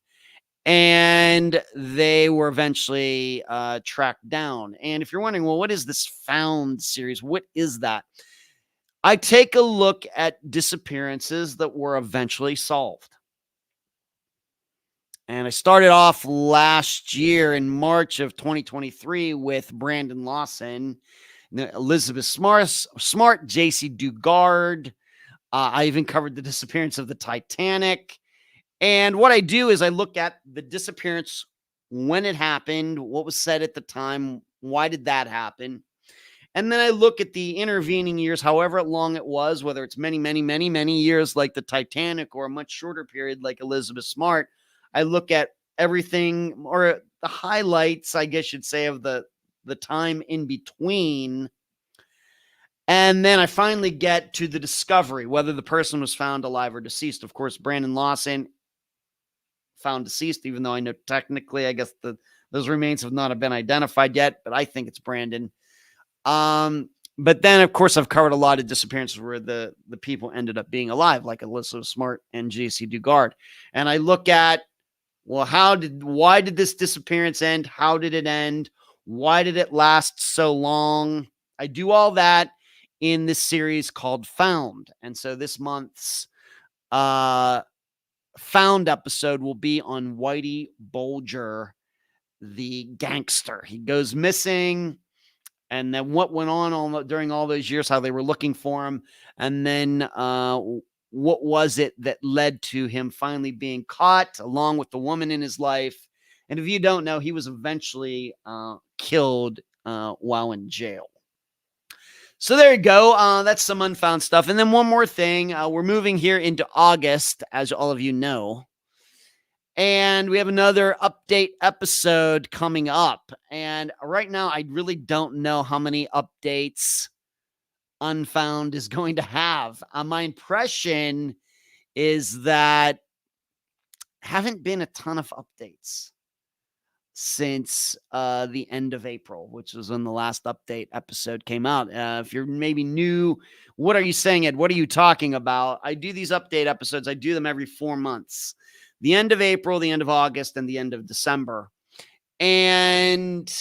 A: And they were eventually tracked down. And if you're wondering, well, what is this Found series? What is that? I take a look at disappearances that were eventually solved. And I started off last year in March of 2023 with Brandon Lawson, Elizabeth Smart, JC Dugard. I even covered the disappearance of the Titanic. And what I do is I look at the disappearance, when it happened, what was said at the time, why did that happen? And then I look at the intervening years, however long it was, whether it's many, many, many, many years like the Titanic or a much shorter period like Elizabeth Smart. I look at everything, or the highlights, I guess you'd say, of the time in between. And then I finally get to the discovery, whether the person was found alive or deceased. Of course, Brandon Lawson found deceased, even though I know technically, I guess those remains have not been identified yet, but I think it's Brandon. But then, of course, I've covered a lot of disappearances where the people ended up being alive, like Elizabeth Smart and JC Dugard. And I look at, well, why did this disappearance end? How did it end? Why did it last so long? I do all that in this series called Found. And so this month's Found episode will be on Whitey Bulger, the gangster. He goes missing. And then what went on during all those years, how they were looking for him. And then what was it that led to him finally being caught along with the woman in his life? And if you don't know, he was eventually killed while in jail. So there you go. That's some Unfound stuff. And then one more thing. We're moving here into August, as all of you know. And we have another update episode coming up. And right now, I really don't know how many updates Unfound is going to have. My impression is that haven't been a ton of updates since the end of April, which was when the last update episode came out. If you're maybe new, what are you saying, Ed? What are you talking about? I do these update episodes. I do them every 4 months. The end of April, the end of August, and the end of December. And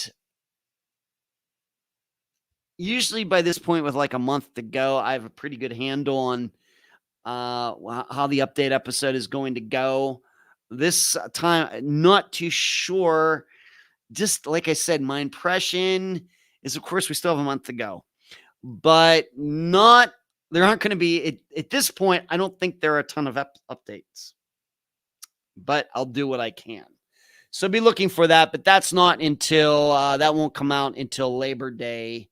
A: usually by this point, with like a month to go, I have a pretty good handle on how the update episode is going to go. This time, not too sure. Just like I said, my impression is, of course, we still have a month to go. But there aren't going to be, at this point, I don't think there are a ton of updates. But I'll do what I can. So be looking for that. But that's not until, that won't come out until Labor Day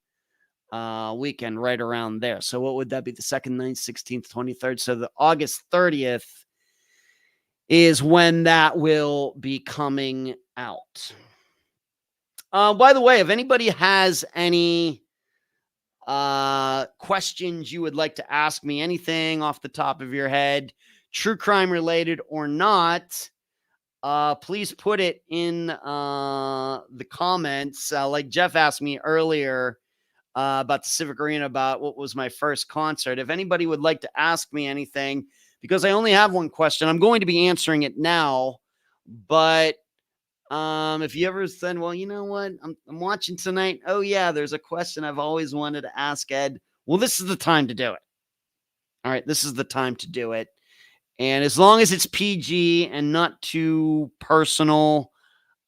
A: weekend, right around there. So what would that be? The 2nd, 9th, 16th, 23rd. So the August 30th is when that will be coming out. By the way, if anybody has any questions you would like to ask me, anything off the top of your head, true crime related or not, please put it in the comments. Like Jeff asked me earlier about the Civic Arena, about what was my first concert. If anybody would like to ask me anything, because I only have one question, I'm going to be answering it now. But if you ever said, well, you know what, I'm watching tonight. Oh yeah, there's a question I've always wanted to ask Ed. Well, this is the time to do it. All right, this is the time to do it. And as long as it's PG and not too personal,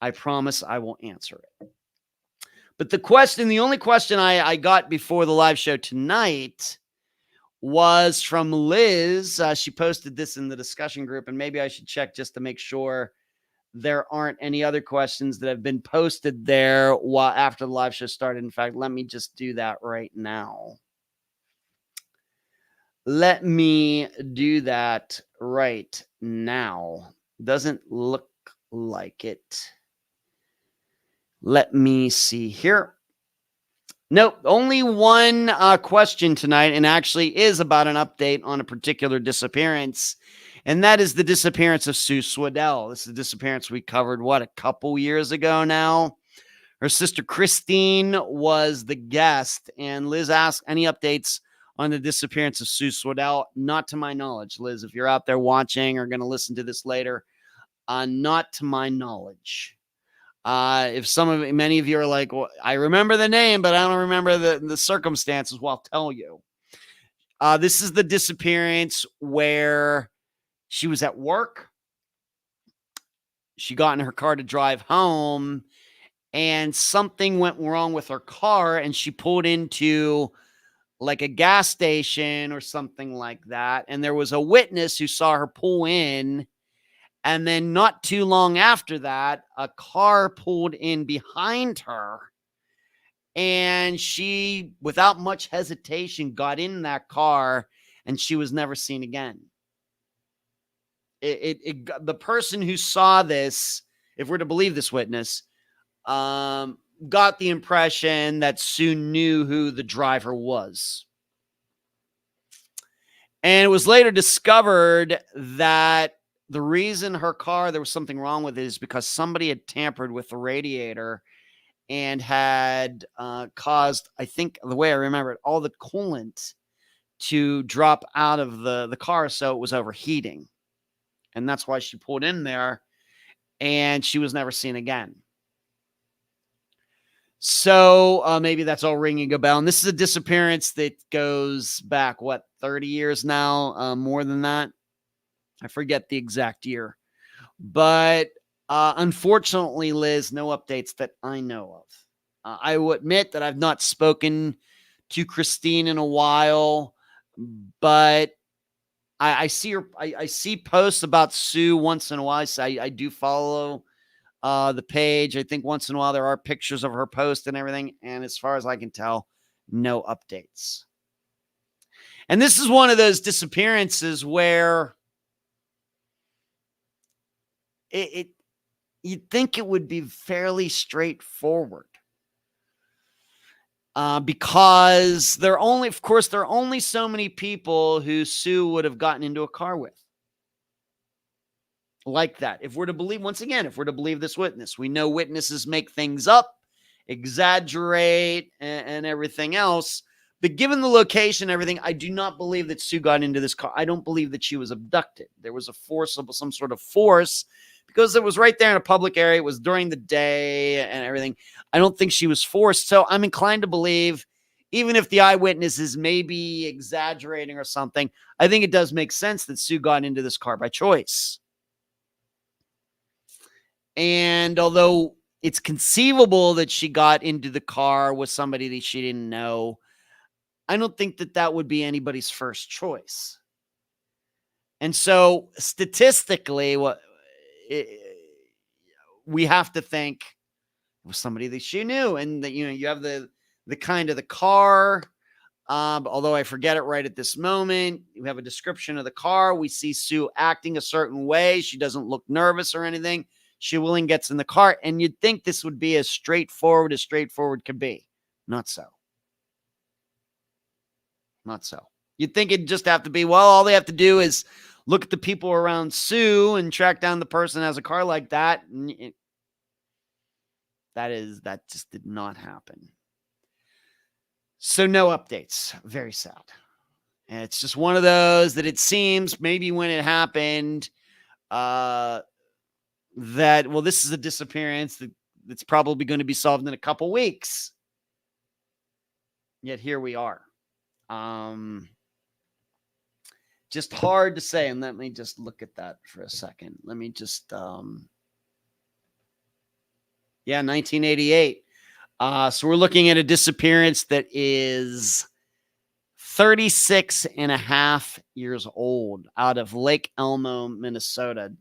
A: I promise I will answer it. But the only question I got before the live show tonight was from Liz. She posted this in the discussion group, and maybe I should check just to make sure there aren't any other questions that have been posted there while after the live show started. In fact, let me just do that right now. Let me do that right now. Doesn't look like it. Let me see here. Nope, only one question tonight, and actually is about an update on a particular disappearance, and that is the disappearance of Sue Swedell. This is a disappearance we covered, a couple years ago now. Her sister Christine was the guest, and Liz asked any updates on the disappearance of Sue Swedell. Not to my knowledge, Liz, if you're out there watching or going to listen to this later, not to my knowledge. If many of you are like, well, I remember the name, but I don't remember the circumstances, well, I'll tell you. This is the disappearance where she was at work. She got in her car to drive home, and something went wrong with her car, and she pulled into like a gas station or something like that. And there was a witness who saw her pull in. And then not too long after that, a car pulled in behind her, and she, without much hesitation, got in that car, and she was never seen again. The person who saw this, if we're to believe this witness, got the impression that Sue knew who the driver was. And it was later discovered that the reason her car, there was something wrong with it, is because somebody had tampered with the radiator and had caused, I think, the way I remember it, all the coolant to drop out of the car, so it was overheating. And that's why she pulled in there, and she was never seen again. So maybe that's all ringing a bell. And this is a disappearance that goes back, 30 years now? More than that? I forget the exact year. But unfortunately, Liz, no updates that I know of. I will admit that I've not spoken to Christine in a while, but I see her. I see posts about Sue once in a while. So I do follow the page. I think once in a while there are pictures of her post and everything. And as far as I can tell, no updates. And this is one of those disappearances where you'd think it would be fairly straightforward. Because there are only so many people who Sue would have gotten into a car with. Like that. If we're to believe this witness, we know witnesses make things up, exaggerate, and everything else. But given the location and everything, I do not believe that Sue got into this car. I don't believe that she was abducted. There was some sort of force, because it was right there in a public area. It was during the day and everything. I don't think she was forced. So I'm inclined to believe, even if the eyewitnesses may be exaggerating or something, I think it does make sense that Sue got into this car by choice. And although it's conceivable that she got into the car with somebody that she didn't know, I don't think that would be anybody's first choice. And so statistically, we have to think it was somebody that she knew, and that, you have the kind of the car. Although I forget it right at this moment, you have a description of the car. We see Sue acting a certain way. She doesn't look nervous or anything. She willing gets in the car, and you'd think this would be as straightforward could be. Not so. Not so. You'd think it'd just have to be, well, all they have to do is look at the people around Sue and track down the person that has a car like that. And that just did not happen. So no updates. Very sad. And it's just one of those that it seems maybe when it happened, that, well, this is a disappearance that's probably going to be solved in a couple weeks. Yet here we are. Just hard to say. And let me just look at that for a second. Let me just, 1988. So we're looking at a disappearance that is 36 and a half years old out of Lake Elmo, Minnesota.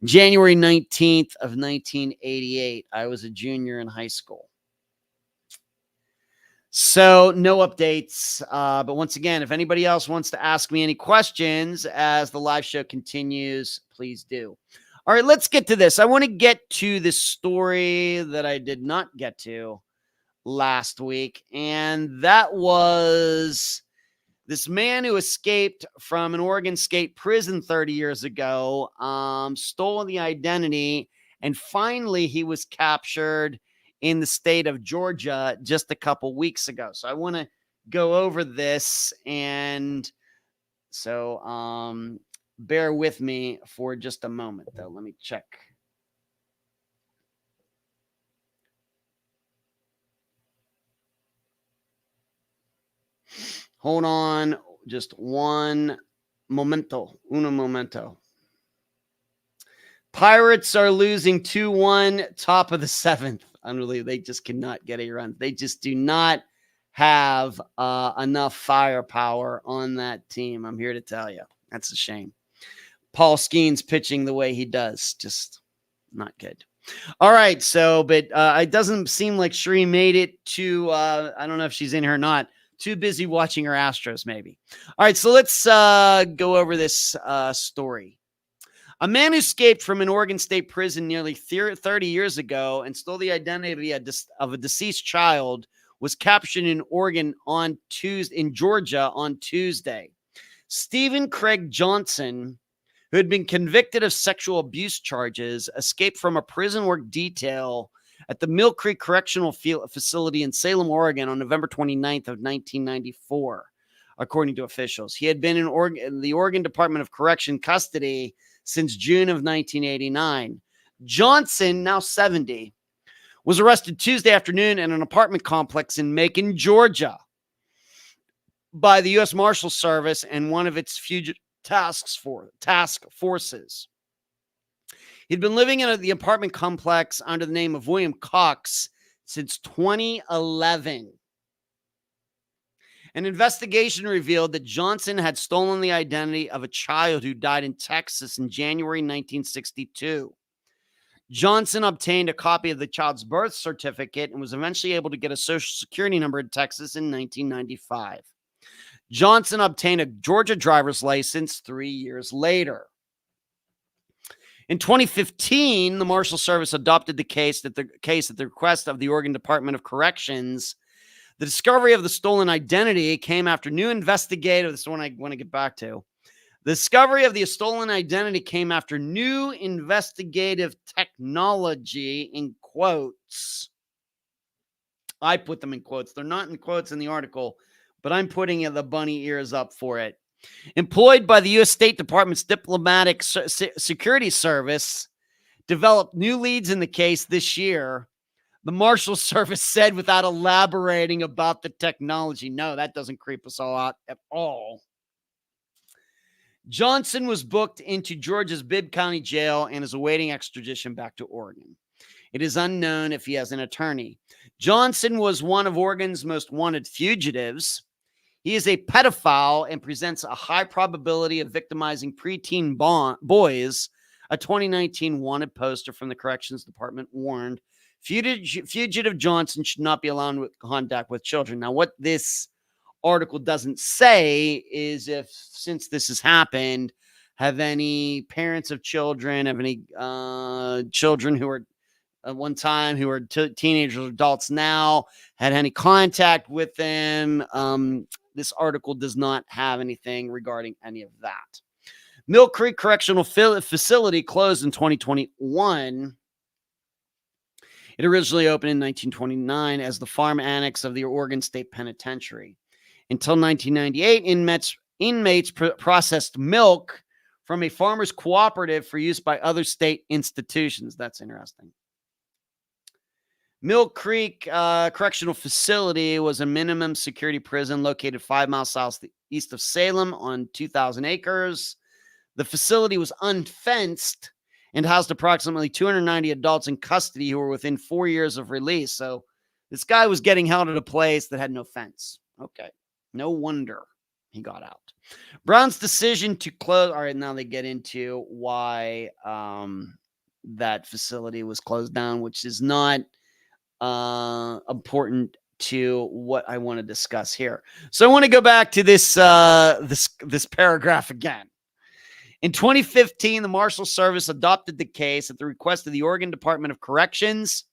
A: January 19th of 1988. I was a junior in high school. So no updates. But once again, if anybody else wants to ask me any questions as the live show continues, please do. All right, let's get to this. I want to get to this story that I did not get to last week. And that was this man who escaped from an Oregon State prison 30 years ago, stole the identity, and finally he was captured in the state of Georgia just a couple weeks ago. So I want to go over this, and so bear with me for just a moment, though. Let me check. Hold on just uno momento. Pirates are losing 2-1, top of the seventh. Unbelievable. They just cannot get a run. They just do not have enough firepower on that team. I'm here to tell you. That's a shame. Paul Skeens pitching the way he does. Just not good. All right. So, but it doesn't seem like Sheree made it to, I don't know if she's in here or not. Too busy watching her Astros, maybe. All right. So let's go over this story. A man who escaped from an Oregon State prison nearly 30 years ago and stole the identity of a deceased child was captured in Georgia on Tuesday. Stephen Craig Johnson, who had been convicted of sexual abuse charges, escaped from a prison work detail at the Mill Creek Correctional Facility in Salem, Oregon on November 29th of 1994, according to officials. He had been in the Oregon Department of Correction custody since June of 1989. Johnson, now 70, was arrested Tuesday afternoon in an apartment complex in Macon, Georgia, by the U.S. Marshal Service and one of its fugitive task forces. He'd been living in the apartment complex under the name of William Cox since 2011. An investigation revealed that Johnson had stolen the identity of a child who died in Texas in January 1962. Johnson obtained a copy of the child's birth certificate and was eventually able to get a social security number in Texas in 1995. Johnson obtained a Georgia driver's license 3 years later. In 2015, the Marshal Service adopted the case at the request of the Oregon Department of Corrections. The discovery of the stolen identity came after new investigative. This is one I want to get back to. The discovery of the stolen identity came after new investigative technology, in quotes. I put them in quotes. They're not in quotes in the article, but I'm putting the bunny ears up for it. Employed by the U.S. State Department's Diplomatic Security Service, developed new leads in the case this year. The Marshal Service said without elaborating about the technology. No, that doesn't creep us all out at all. Johnson was booked into Georgia's Bibb County Jail and is awaiting extradition back to Oregon. It is unknown if he has an attorney. Johnson was one of Oregon's most wanted fugitives. He is a pedophile and presents a high probability of victimizing preteen boys. A 2019 wanted poster from the Corrections Department warned fugitive Johnson should not be allowed with contact with children. Now, what this article doesn't say is if, since this has happened, have any parents of children, have any children who are at one time who are teenagers or adults now, had any contact with them. This article does not have anything regarding any of that. Mill Creek Correctional Facility closed in 2021. It originally opened in 1929 as the farm annex of the Oregon State Penitentiary. Until 1998, inmates processed milk from a farmers' cooperative for use by other state institutions. That's interesting. Mill Creek Correctional Facility was a minimum security prison located 5 miles southeast of Salem on 2,000 acres. The facility was unfenced and housed approximately 290 adults in custody who were within 4 years of release. So this guy was getting held at a place that had no fence. Okay. No wonder he got out. Brown's decision to close. All right, now they get into why that facility was closed down, which is not important to what I want to discuss here. So I want to go back to this paragraph again. In 2015, the Marshal Service adopted the case at the request of the Oregon Department of Corrections.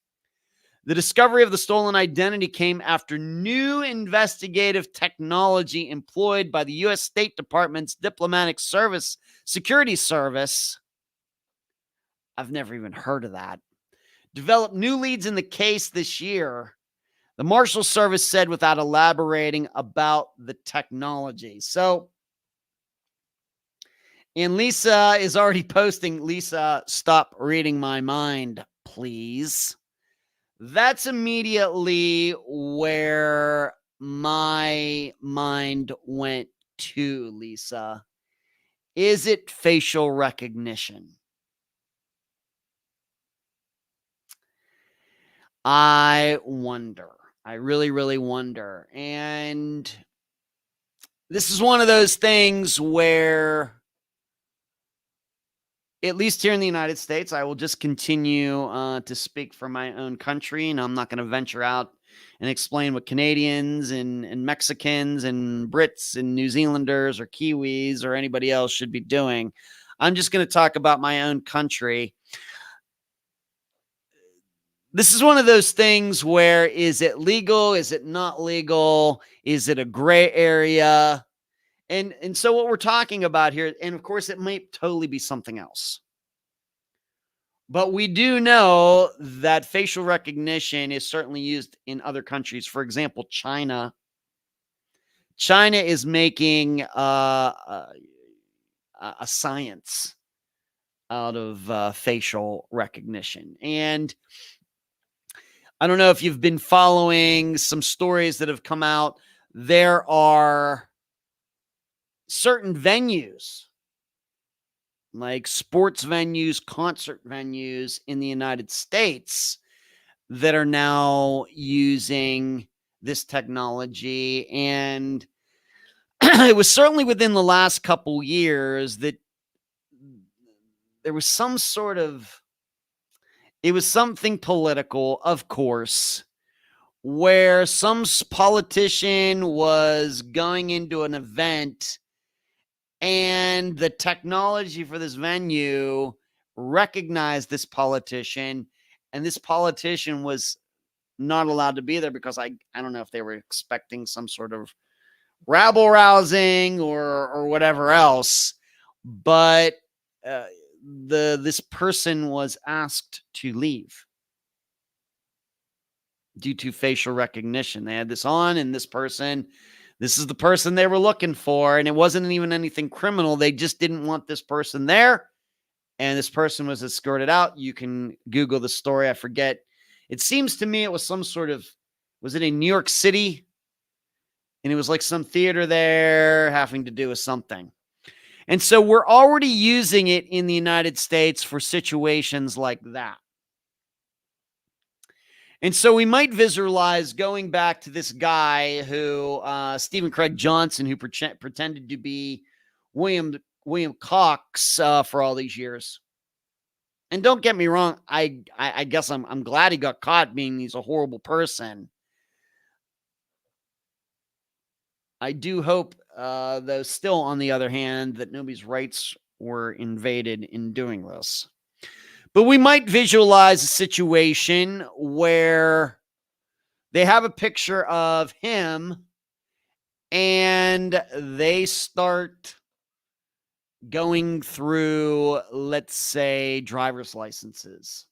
A: The discovery of the stolen identity came after new investigative technology employed by the U.S. State Department's Diplomatic Service Security Service. I've never even heard of that. Developed new leads in the case this year. The Marshal Service said without elaborating about the technology. So, and Lisa is already posting, Lisa, stop reading my mind, please. That's immediately where my mind went to, Lisa. Is it facial recognition? I wonder. I really, really wonder. And this is one of those things where, at least here in the United States, I will just continue to speak for my own country, and I'm not going to venture out and explain what Canadians and Mexicans and Brits and New Zealanders or Kiwis or anybody else should be doing. I'm just going to talk about my own country. This is one of those things where, is it legal? Is it not legal? Is it a gray area? And so what we're talking about here, and of course it might totally be something else, but we do know that facial recognition is certainly used in other countries. For example, China. China is making a science out of facial recognition. And I don't know if you've been following some stories that have come out. There are certain venues, like sports venues, concert venues in the United States, that are now using this technology. And it was certainly within the last couple years that there was some sort of, it was something political, of course, where some politician was going into an event and the technology for this venue recognized this politician, and this politician was not allowed to be there because I don't know if they were expecting some sort of rabble rousing or whatever else, but this person was asked to leave due to facial recognition. They had this on, and this is the person they were looking for, and it wasn't even anything criminal. They just didn't want this person there, and this person was escorted out. You can Google the story. I forget. It seems to me it was some sort of, was it in New York City? And it was like some theater there having to do with something. And so we're already using it in the United States for situations like that. And so we might visualize going back to this guy who, Stephen Craig Johnson, who pretended to be William Cox for all these years. And don't get me wrong, I guess I'm glad he got caught, being he's a horrible person. I do hope, though, still on the other hand, that nobody's rights were invaded in doing this. But we might visualize a situation where they have a picture of him and they start going through, let's say, driver's licenses.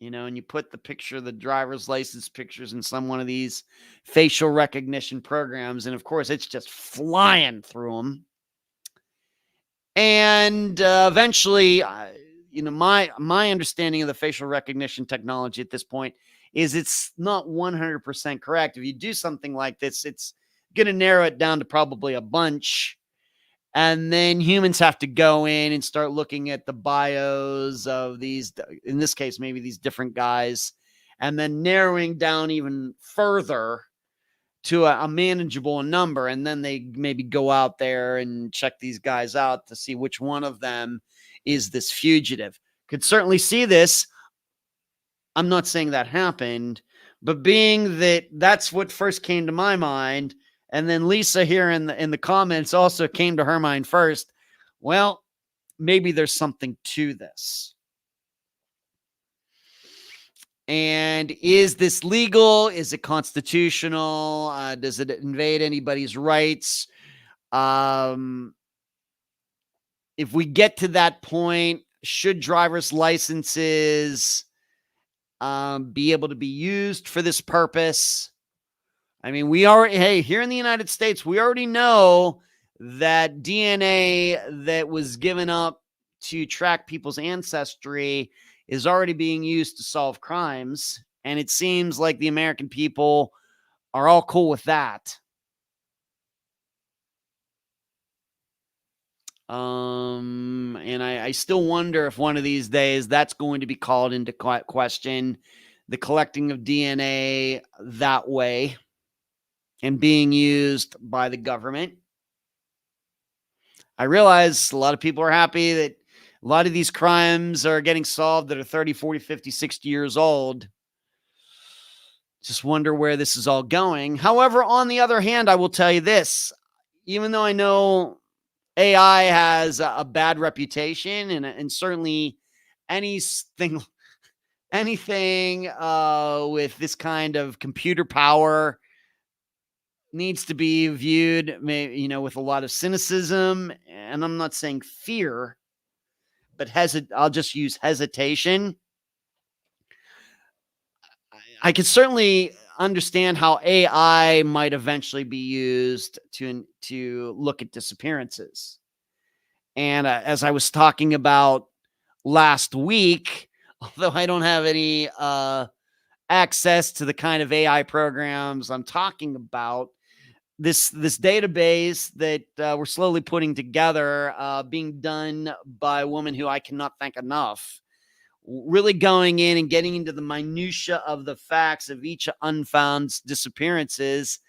A: And you put the picture of the driver's license pictures in some one of these facial recognition programs, and of course, it's just flying through them. And eventually, my understanding of the facial recognition technology at this point is it's not 100% correct. If you do something like this, it's going to narrow it down to probably a bunch. And then humans have to go in and start looking at the bios of these, in this case, maybe these different guys, and then narrowing down even further to a manageable number. And then they maybe go out there and check these guys out to see which one of them is this fugitive. Could certainly see this. I'm not saying that happened, but being that that's what first came to my mind, and then Lisa here in the comments also came to her mind first, well, maybe there's something to this. And is this legal? Is it constitutional? Does it invade anybody's rights? If we get to that point, should driver's licenses be able to be used for this purpose? I mean, here in the United States, we already know that DNA that was given up to track people's ancestry is already being used to solve crimes. And it seems like the American people are all cool with that. And I still wonder if one of these days that's going to be called into question, the collecting of DNA that way and being used by the government. I realize a lot of people are happy that a lot of these crimes are getting solved that are 30, 40, 50, 60 years old. Just wonder where this is all going. However, on the other hand, I will tell you this, even though I know AI has a bad reputation and certainly anything with this kind of computer power needs to be viewed, with a lot of cynicism. And I'm not saying fear, but I'll just use hesitation. I can certainly understand how AI might eventually be used to look at disappearances. And as I was talking about last week, although I don't have any access to the kind of AI programs I'm talking about, this database that we're slowly putting together, being done by a woman who I cannot thank enough, really going in and getting into the minutia of the facts of each Unfound disappearances.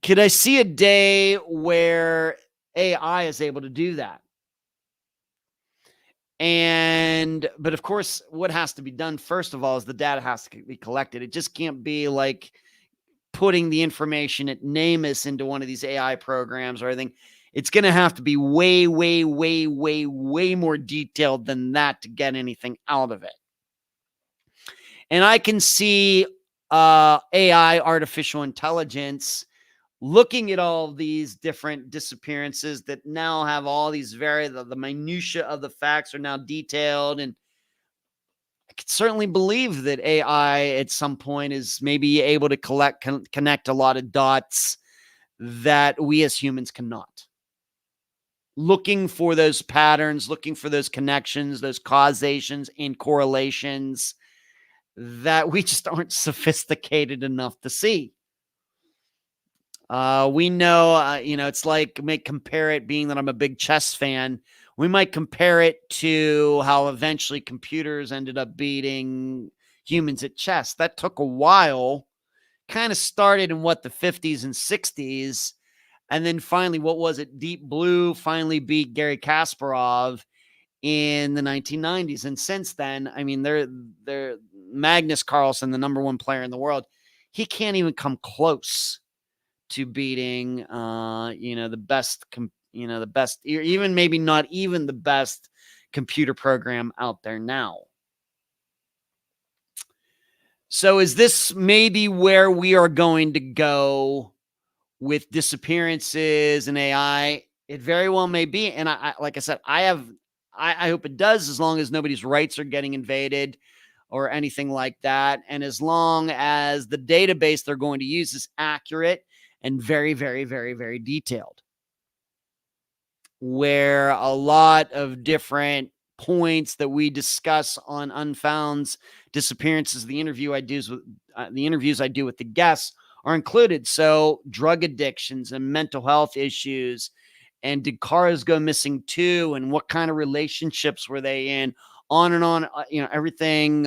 A: Could I see a day where AI is able to do that? But of course, what has to be done first of all is the data has to be collected. It just can't be like putting the information at NamUs into one of these AI programs or anything. It's going to have to be way, way, way, way, way more detailed than that to get anything out of it. And I can see AI, artificial intelligence, looking at all these different disappearances that now have all these the minutia of the facts are now detailed. And I could certainly believe that AI at some point is maybe able to connect a lot of dots that we as humans cannot. Looking for those patterns, looking for those connections, those causations and correlations that we just aren't sophisticated enough to see. We know, it's like compare it, being that I'm a big chess fan. We might compare it to how eventually computers ended up beating humans at chess. That took a while, kind of started in the 50s and 60s. And then finally, what was it? Deep Blue finally beat Garry Kasparov in the 1990s. And since then, I mean, they're Magnus Carlsen, the number one player in the world. He can't even come close to beating, the best, the best, even maybe not even the best computer program out there now. So is this maybe where we are going to go with disappearances and AI? It very well may be. And like I said, I hope it does, as long as nobody's rights are getting invaded or anything like that. And as long as the database they're going to use is accurate and very, very, very, very detailed, where a lot of different points that we discuss on Unfound's disappearances, the interviews I do with the guests are included. So drug addictions and mental health issues, and did cars go missing too, and what kind of relationships were they in, on and on, everything,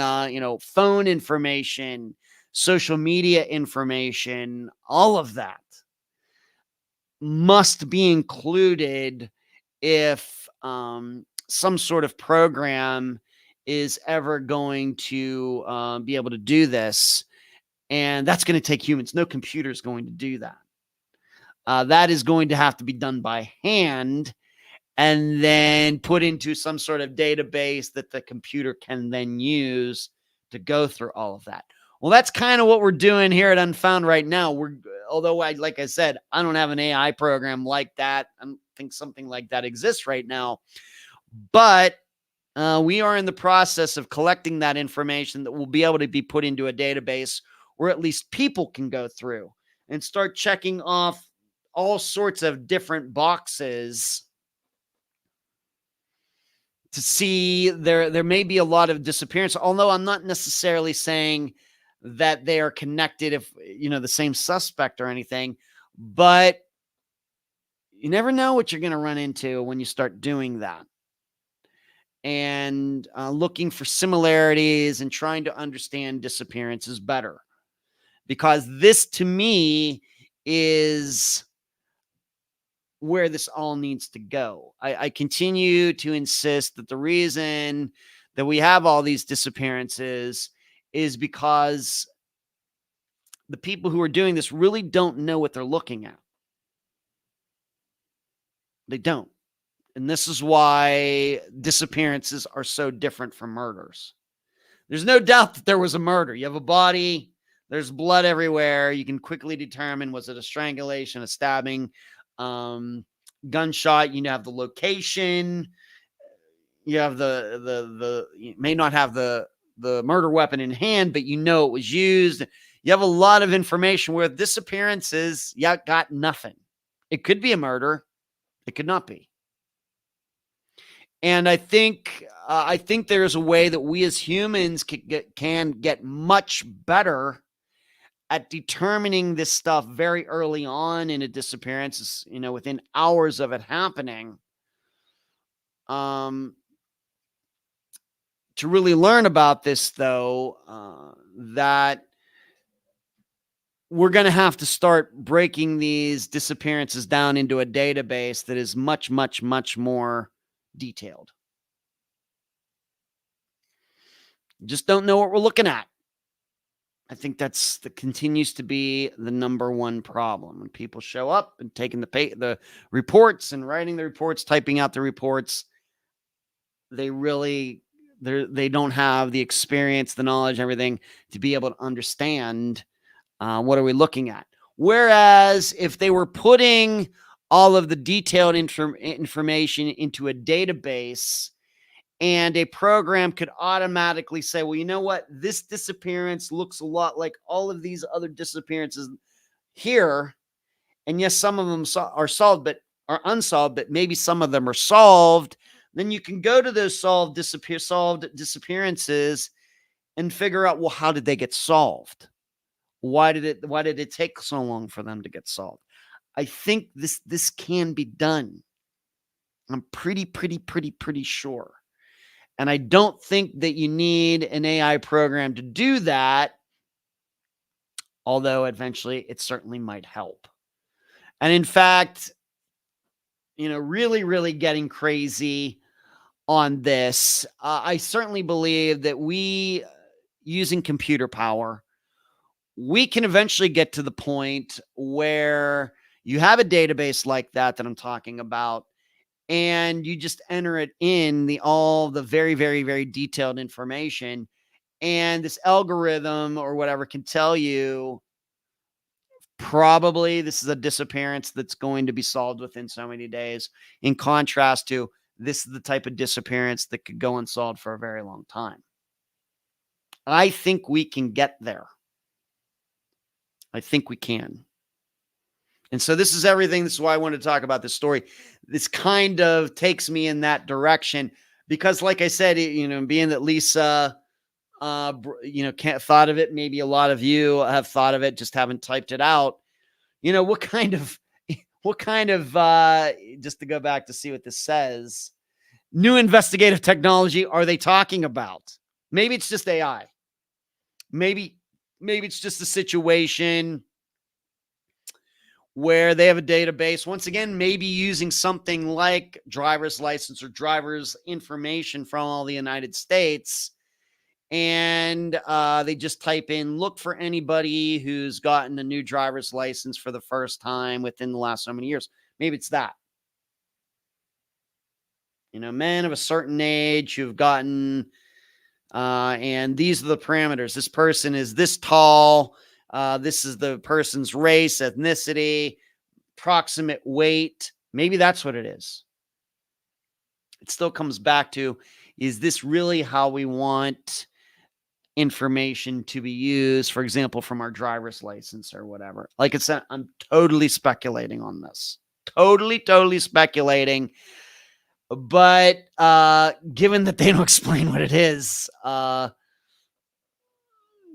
A: phone information, social media information, all of that must be included if some sort of program is ever going to be able to do this. And that's going to take humans. No computer is going to do that. That is going to have to be done by hand and then put into some sort of database that the computer can then use to go through all of that. Well, that's kind of what we're doing here at Unfound right now. Although like I said, I don't have an AI program like that. I don't think something like that exists right now. But we are in the process of collecting that information that will be able to be put into a database where at least people can go through and start checking off all sorts of different boxes to see there may be a lot of disappearance, although I'm not necessarily saying that they are connected, if the same suspect or anything, but you never know what you're going to run into when you start doing that. And looking for similarities and trying to understand disappearances better, because this to me is where this all needs to go. I continue to insist that the reason that we have all these disappearances is because the people who are doing this really don't know what they're looking at. They don't. And this is why disappearances are so different from murders. There's no doubt that there was a murder. You have a body, there's blood everywhere. You can quickly determine, was it a strangulation, a stabbing, gunshot. You have the location. You have you may not have the murder weapon in hand, but it was used. You have a lot of information. Where disappearances, you got nothing. It could be a murder. It could not be. And I think there's a way that we as humans can get much better at determining this stuff very early on in a disappearance, within hours of it happening, to really learn about this, though, that we're going to have to start breaking these disappearances down into a database that is much, much, much more detailed. Just don't know what we're looking at. I think that continues to be the number one problem. When people show up and taking the reports and writing the reports, typing out the reports, they don't have the experience, the knowledge, everything to be able to understand what are we looking at. Whereas if they were putting all of the detailed information into a database, and a program could automatically say, well, you know what? This disappearance looks a lot like all of these other disappearances here. And yes, some of them are unsolved, but maybe some of them are solved. Then you can go to those solved disappearances and figure out, well, how did they get solved? Why did it take so long for them to get solved? I think this can be done. I'm pretty sure. And I don't think that you need an AI program to do that, although eventually it certainly might help. And in fact, really, really getting crazy on this, I certainly believe that we, using computer power, we can eventually get to the point where you have a database like that I'm talking about, and you just enter it in all the very, very, very detailed information. And this algorithm or whatever can tell you probably this is a disappearance that's going to be solved within so many days, in contrast to this is the type of disappearance that could go unsolved for a very long time. I think we can get there. I think we can. And so this is everything. This is why I wanted to talk about this story. This kind of takes me in that direction because, like I said, being that Lisa, thought of it, maybe a lot of you have thought of it, just haven't typed it out. What kind of, just to go back to see what this says, new investigative technology are they talking about? Maybe it's just AI. Maybe it's just a situation where they have a database, once again, maybe using something like driver's license or driver's information from all the United States. And they just type in, look for anybody who's gotten a new driver's license for the first time within the last so many years. Maybe it's that. Men of a certain age who've gotten, and these are the parameters. This person is this tall. This is the person's race, ethnicity, approximate weight. Maybe that's what it is. It still comes back to, is this really how we want information to be used, for example, from our driver's license or whatever? Like I said, I'm totally speculating on this. Totally speculating. But given that they don't explain what it is,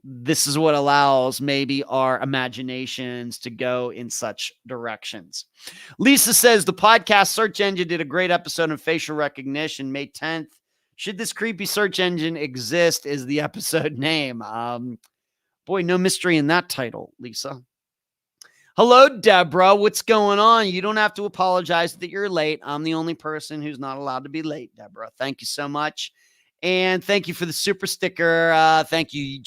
A: this is what allows maybe our imaginations to go in such directions. Lisa says the podcast search engine did a great episode on facial recognition May 10th. Should this creepy search engine exist is the episode name. Boy, no mystery in that title, Lisa. Hello, Deborah. What's going on? You don't have to apologize that you're late. I'm the only person who's not allowed to be late, Deborah. Thank you so much. And thank you for the super sticker. Thank you,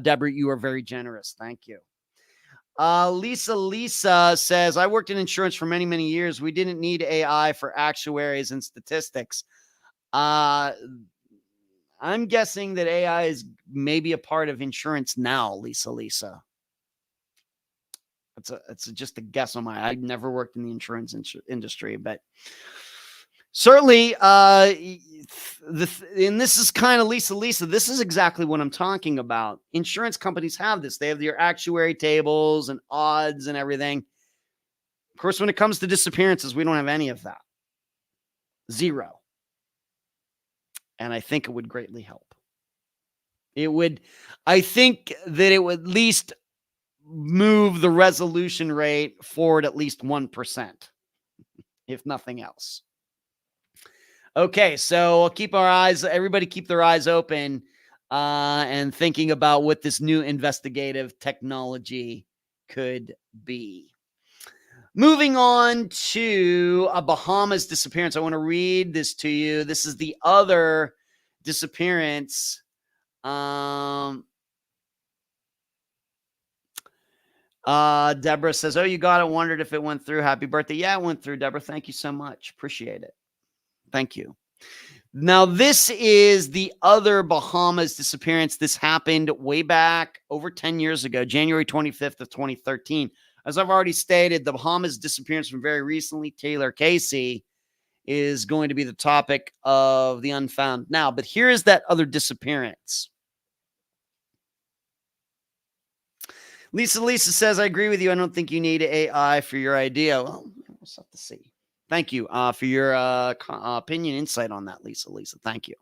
A: Deborah. You are very generous. Thank you. Lisa says, I worked in insurance for many, many years. We didn't need AI for actuaries and statistics. I'm guessing that AI is maybe a part of insurance now, Lisa. It's just a guess on I never worked in the insurance industry, but certainly, and this is kind of Lisa, this is exactly what I'm talking about. Insurance companies have this. They have their actuary tables and odds and everything. Of course, when it comes to disappearances, we don't have any of that. Zero. And I think it would greatly help. I think that it would at least move the resolution rate forward at least 1%, if nothing else. Okay, so everybody keep their eyes open and thinking about what this new investigative technology could be. Moving on to a Bahamas disappearance. I want to read this to you. This is the other disappearance. Deborah says, oh, you got it. Wondered if it went through. Happy birthday. Yeah, it went through, Deborah. Thank you so much. Appreciate it. Thank you. Now, this is the other Bahamas disappearance. This happened way back over 10 years ago, January 25th of 2013. As I've already stated, the Bahamas disappearance from very recently, Taylor Casey, is going to be the topic of the Unfound now. But here is that other disappearance. Lisa says, I agree with you. I don't think you need AI for your idea. Well, we'll have to see. Thank you for your opinion, insight on that, Lisa. Thank you.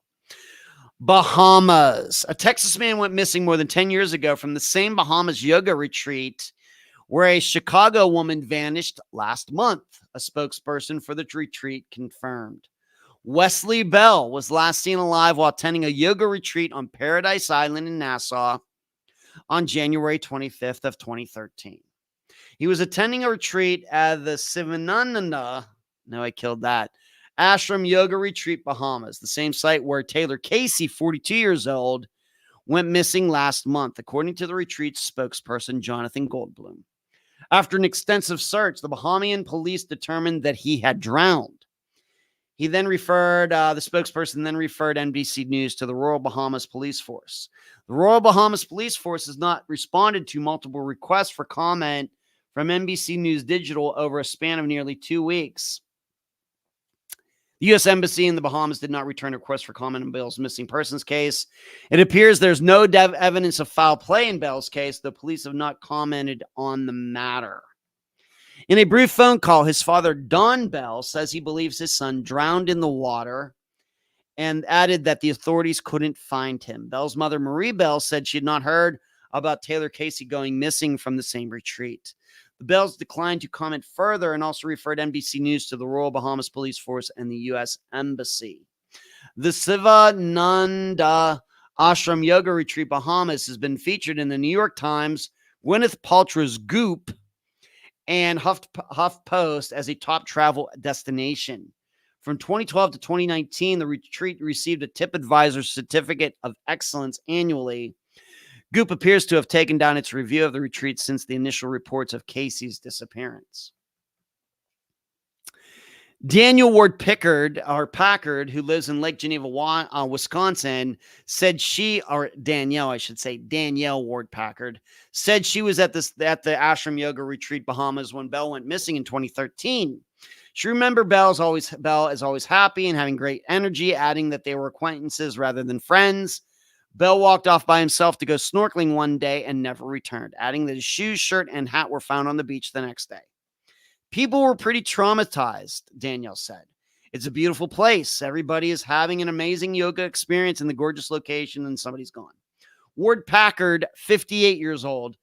A: Bahamas. A Texas man went missing more than 10 years ago from the same Bahamas yoga retreat where a Chicago woman vanished last month, a spokesperson for the retreat confirmed. Wesley Bell was last seen alive while attending a yoga retreat on Paradise Island in Nassau on January 25th of 2013. He was attending a retreat at the Sivananda, Ashram Yoga Retreat, Bahamas, the same site where Taylor Casey, 42 years old, went missing last month, according to the retreat's spokesperson, Jonathan Goldblum. After an extensive search, the Bahamian police determined that he had drowned. The spokesperson then referred NBC News to the Royal Bahamas Police Force. The Royal Bahamas Police Force has not responded to multiple requests for comment from NBC News Digital over a span of nearly 2 weeks. The U.S. Embassy in the Bahamas did not return a request for comment on Bell's missing persons case. It appears there's no evidence of foul play in Bell's case. The police have not commented on the matter. In a brief phone call, his father, Don Bell, says he believes his son drowned in the water and added that the authorities couldn't find him. Bell's mother, Marie Bell, said she had not heard about Taylor Casey going missing from the same retreat. The Bells declined to comment further and also referred NBC News to the Royal Bahamas Police Force and the U.S. Embassy. The Sivananda Ashram Yoga Retreat Bahamas has been featured in the New York Times, Gwyneth Paltrow's Goop, and HuffPost as a top travel destination. From 2012 to 2019, the retreat received a TripAdvisor Certificate of Excellence annually. Goop appears to have taken down its review of the retreat since the initial reports of Casey's disappearance. Danielle Ward Packard, who lives in Lake Geneva, Wisconsin, said Danielle Ward Packard, said she was at the Ashram Yoga Retreat Bahamas when Bell went missing in 2013. She remembered Bell is always happy and having great energy, adding that they were acquaintances rather than friends. Bell walked off by himself to go snorkeling one day and never returned, adding that his shoes, shirt, and hat were found on the beach the next day. People were pretty traumatized, Danielle said. It's a beautiful place. Everybody is having an amazing yoga experience in the gorgeous location, and somebody's gone. Ward Packard, 58 years old,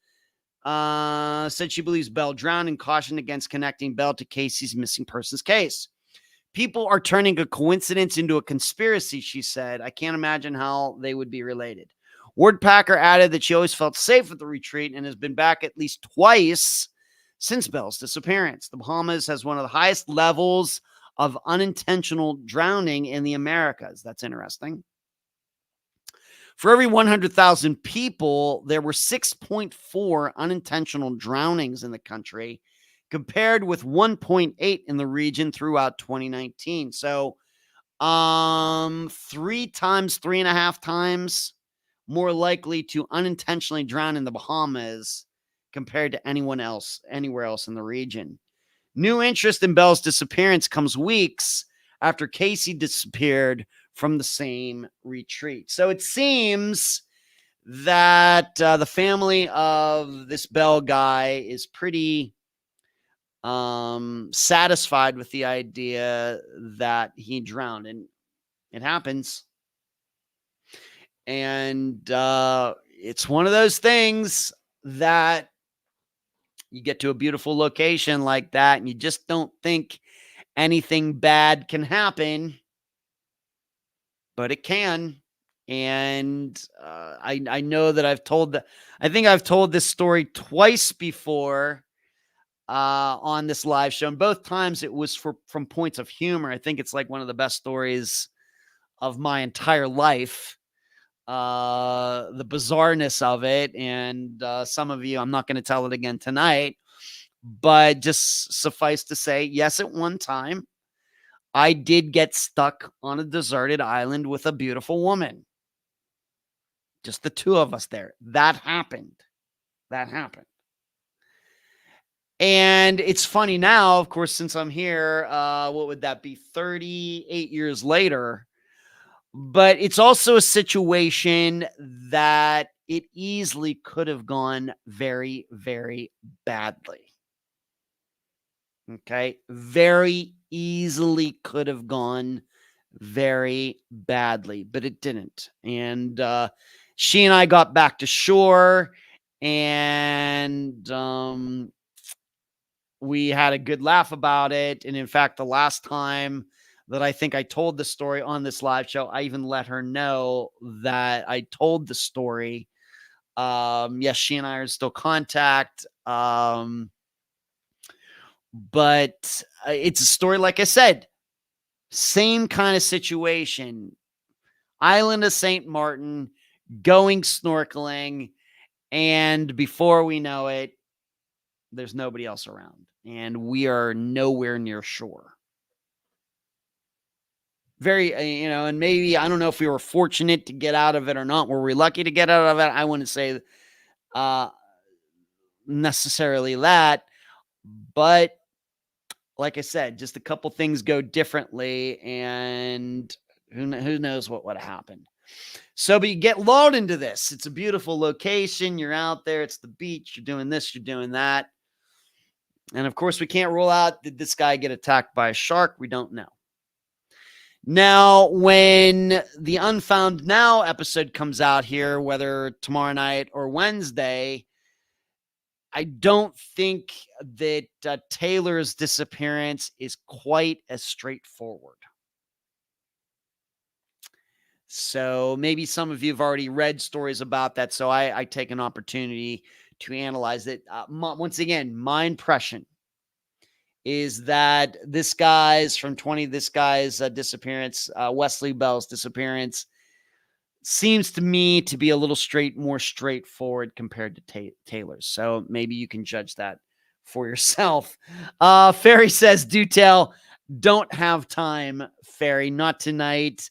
A: said she believes Bell drowned and cautioned against connecting Bell to Casey's missing persons case. People are turning a coincidence into a conspiracy, she said. I can't imagine how they would be related. Ward Packer added that she always felt safe at the retreat and has been back at least twice since Bell's disappearance. The Bahamas has one of the highest levels of unintentional drowning in the Americas. That's interesting. For every 100,000 people, there were 6.4 unintentional drownings in the country, compared with 1.8 in the region throughout 2019. So 3.5 times more likely to unintentionally drown in the Bahamas compared to anywhere else in the region. New interest in Bell's disappearance comes weeks after Casey disappeared from the same retreat. So it seems that the family of this Bell guy is pretty satisfied with the idea that he drowned, and it happens. And it's one of those things that you get to a beautiful location like that and you just don't think anything bad can happen, but it can. And I know that I've told this story twice before on this live show, and both times it was from points of humor. I think it's like one of the best stories of my entire life. The bizarreness of it, and some of you, I'm not going to tell it again tonight, but just suffice to say, yes, at one time, I did get stuck on a deserted island with a beautiful woman. Just the two of us there. That happened. And it's funny now, of course, since I'm here, what would that be, 38 years later? But it's also a situation that it easily could have gone very, very badly. Okay? Very easily could have gone very badly, but it didn't. And she and I got back to shore, and we had a good laugh about it. And in fact, the last time that I think I told the story on this live show, I even let her know that I told the story. Yes, she and I are still in contact. But it's a story, like I said, same kind of situation. Island of St. Martin, going snorkeling, and before we know it, there's nobody else around, and we are nowhere near shore. Very, and maybe, I don't know if we were fortunate to get out of it or not. Were we lucky to get out of it? I wouldn't say necessarily that, but like I said, just a couple things go differently, and who knows what would have happened. So, but you get lulled into this. It's a beautiful location. You're out there. It's the beach. You're doing this. You're doing that. And of course, we can't rule out, did this guy get attacked by a shark? We don't know. Now, when the Unfound Now episode comes out here, whether tomorrow night or Wednesday, I don't think that Taylor's disappearance is quite as straightforward. So maybe some of you have already read stories about that. So I take an opportunity to analyze it. Once again, my impression is that this guy's disappearance, Wesley Bell's disappearance, seems to me to be a little more straightforward compared to Taylor's. So maybe you can judge that for yourself. Ferry says, do tell, don't have time, Ferry, not tonight.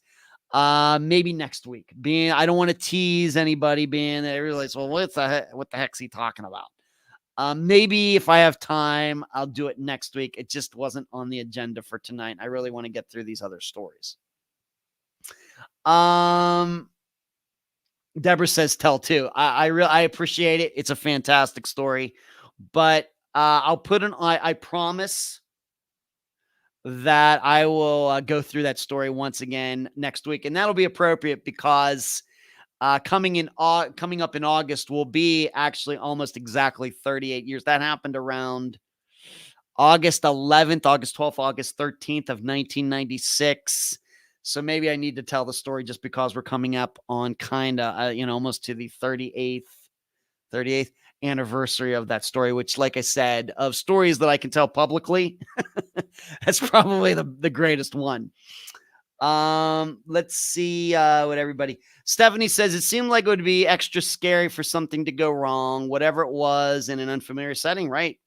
A: Maybe next week. I don't want to tease anybody, being that I realize, well, what the heck's he talking about? Maybe if I have time, I'll do it next week. It just wasn't on the agenda for tonight. I really want to get through these other stories. Deborah says, tell too. I appreciate it. It's a fantastic story, but I'll put I promise that I will go through that story once again next week, and that'll be appropriate because coming up in August will be actually almost exactly 38 years. That happened around August 11th, August 12th, August 13th of 1996. So maybe I need to tell the story just because we're coming up on almost to the 38th anniversary of that story, which, like I said, of stories that I can tell publicly, that's probably the greatest one. Let's see what everybody. Stephanie says, it seemed like it would be extra scary for something to go wrong, whatever it was, in an unfamiliar setting. Right.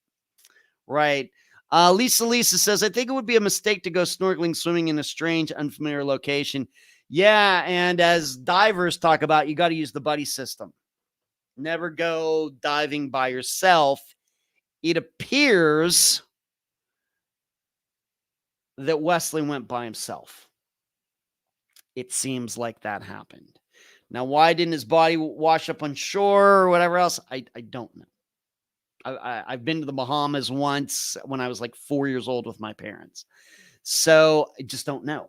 A: Lisa says, I think it would be a mistake to go snorkeling, swimming in a strange, unfamiliar location. Yeah, and as divers talk about, you got to use the buddy system. Never go diving by yourself. It appears that Wesley went by himself. It seems like that happened. Now, why didn't his body wash up on shore or whatever else? I don't know. I've been to the Bahamas once when I was like 4 years old with my parents. So I just don't know.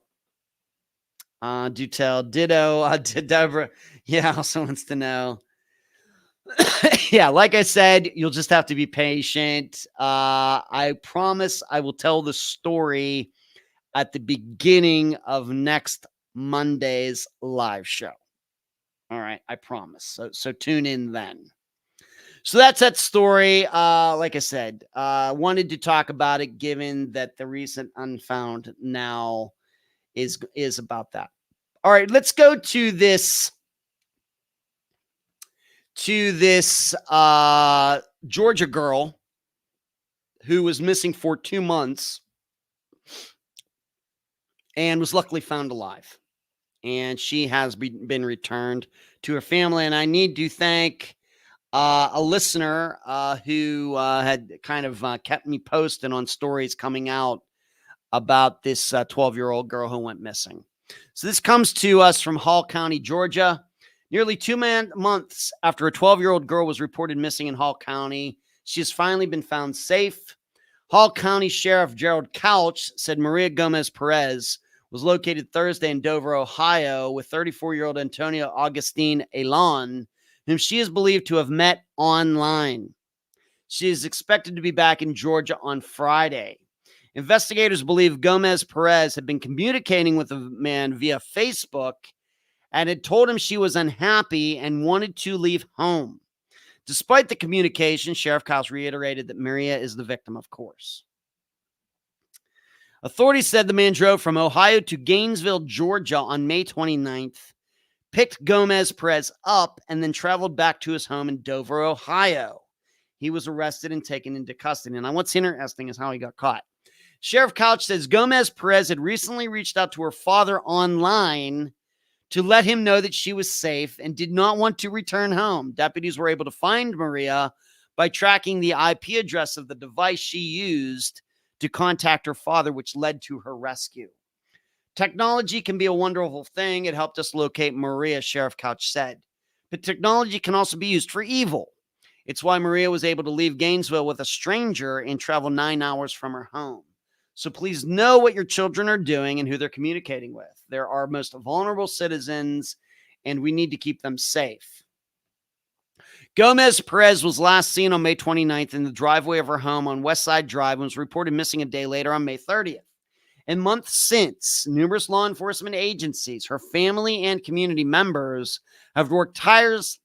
A: Do tell. Ditto. Deborah. Yeah, also wants to know. Yeah, like I said, you'll just have to be patient. I promise I will tell the story at the beginning of next Monday's live show. All right, I promise. So tune in then. So that's that story. Like I said, wanted to talk about it given that the recent Unfound Now is about that. All right, let's go to this Georgia girl who was missing for 2 months and was luckily found alive. And she has been returned to her family. And I need to thank a listener who had kind of kept me posted on stories coming out about this 12-year-old girl who went missing. So this comes to us from Hall County, Georgia. Nearly 2 months after a 12-year-old girl was reported missing in Hall County, she has finally been found safe. Hall County Sheriff Gerald Couch said Maria Gomez Perez was located Thursday in Dover, Ohio, with 34-year-old Antonio Augustine Elon, whom she is believed to have met online. She is expected to be back in Georgia on Friday. Investigators believe Gomez Perez had been communicating with the man via Facebook and had told him she was unhappy and wanted to leave home. Despite the communication, Sheriff Couch reiterated that Maria is the victim, of course. Authorities said the man drove from Ohio to Gainesville, Georgia on May 29th, picked Gomez Perez up and then traveled back to his home in Dover, Ohio. He was arrested and taken into custody. And what's interesting is how he got caught. Sheriff Couch says Gomez Perez had recently reached out to her father online to let him know that she was safe and did not want to return home. Deputies were able to find Maria by tracking the IP address of the device she used to contact her father, which led to her rescue. Technology can be a wonderful thing. It helped us locate Maria, Sheriff Couch said. But technology can also be used for evil. It's why Maria was able to leave Gainesville with a stranger and travel 9 hours from her home. So please know what your children are doing and who they're communicating with. They're our most vulnerable citizens, and we need to keep them safe. Gomez Perez was last seen on May 29th in the driveway of her home on West Side Drive and was reported missing a day later on May 30th. In months since, numerous law enforcement agencies, her family, and community members have worked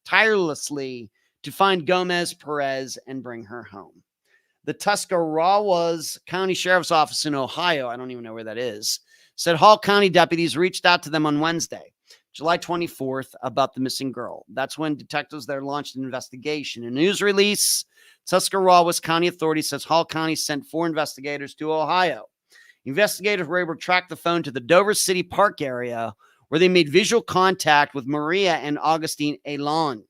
A: tirelessly to find Gomez Perez and bring her home. The Tuscarawas County Sheriff's Office in Ohio, I don't even know where that is, said Hall County deputies reached out to them on Wednesday, July 24th, about the missing girl. That's when detectives there launched an investigation. In a news release, Tuscarawas County authorities says Hall County sent 4 investigators to Ohio. Investigators were able to track the phone to the Dover City Park area where they made visual contact with Maria and Augustine Elon.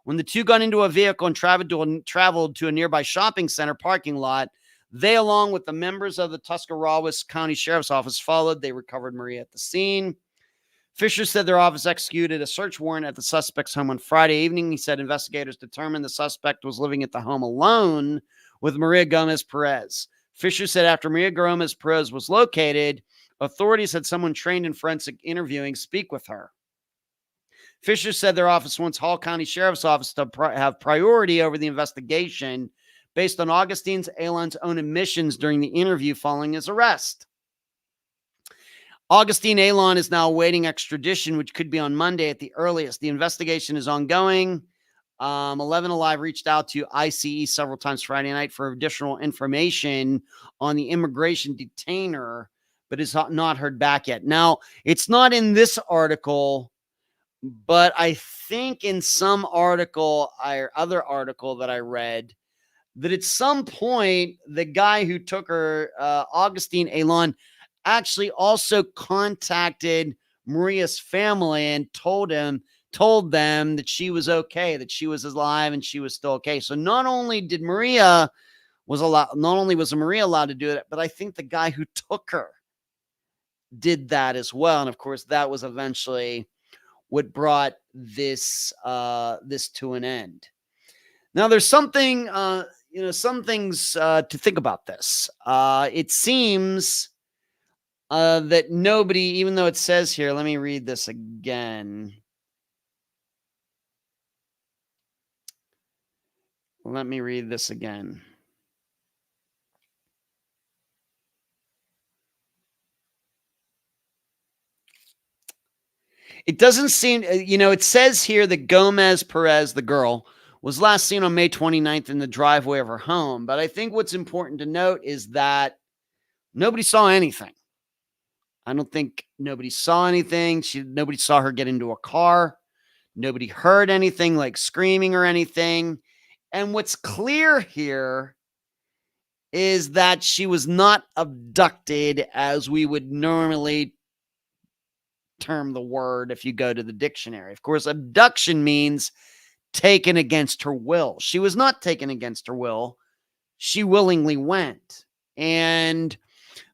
A: When the two got into a vehicle and traveled to a nearby shopping center parking lot, they, along with the members of the Tuscarawas County Sheriff's Office, followed. They recovered Maria at the scene. Fisher said their office executed a search warrant at the suspect's home on Friday evening. He said investigators determined the suspect was living at the home alone with Maria Gomez Perez. Fisher said after Maria Gomez Perez was located, authorities had someone trained in forensic interviewing speak with her. Fisher said their office wants Hall County Sheriff's Office to have priority over the investigation based on Augustine Elon's own admissions during the interview following his arrest. Augustine Elon is now awaiting extradition, which could be on Monday at the earliest. The investigation is ongoing. 11 Alive reached out to ICE several times Friday night for additional information on the immigration detainer, but has not heard back yet. Now, it's not in this article, but I think in some article or other article that I read that at some point, the guy who took her, Augustine Elon, actually also contacted Maria's family and told them that she was okay, that she was alive and she was still okay. So not only was Maria allowed to do it, but I think the guy who took her did that as well. And of course, that was eventually what brought this to an end. Now, there's something, some things to think about this. It seems that nobody, even though it says here, let me read this again. It doesn't seem, it says here that Gomez Perez, the girl, was last seen on May 29th in the driveway of her home. But I think what's important to note is that nobody saw anything. I don't think nobody saw anything. Nobody saw her get into a car. Nobody heard anything like screaming or anything. And what's clear here is that she was not abducted as we would normally term the word if you go to the dictionary. Of course, abduction means taken against her will. She was not taken against her will. She willingly went. And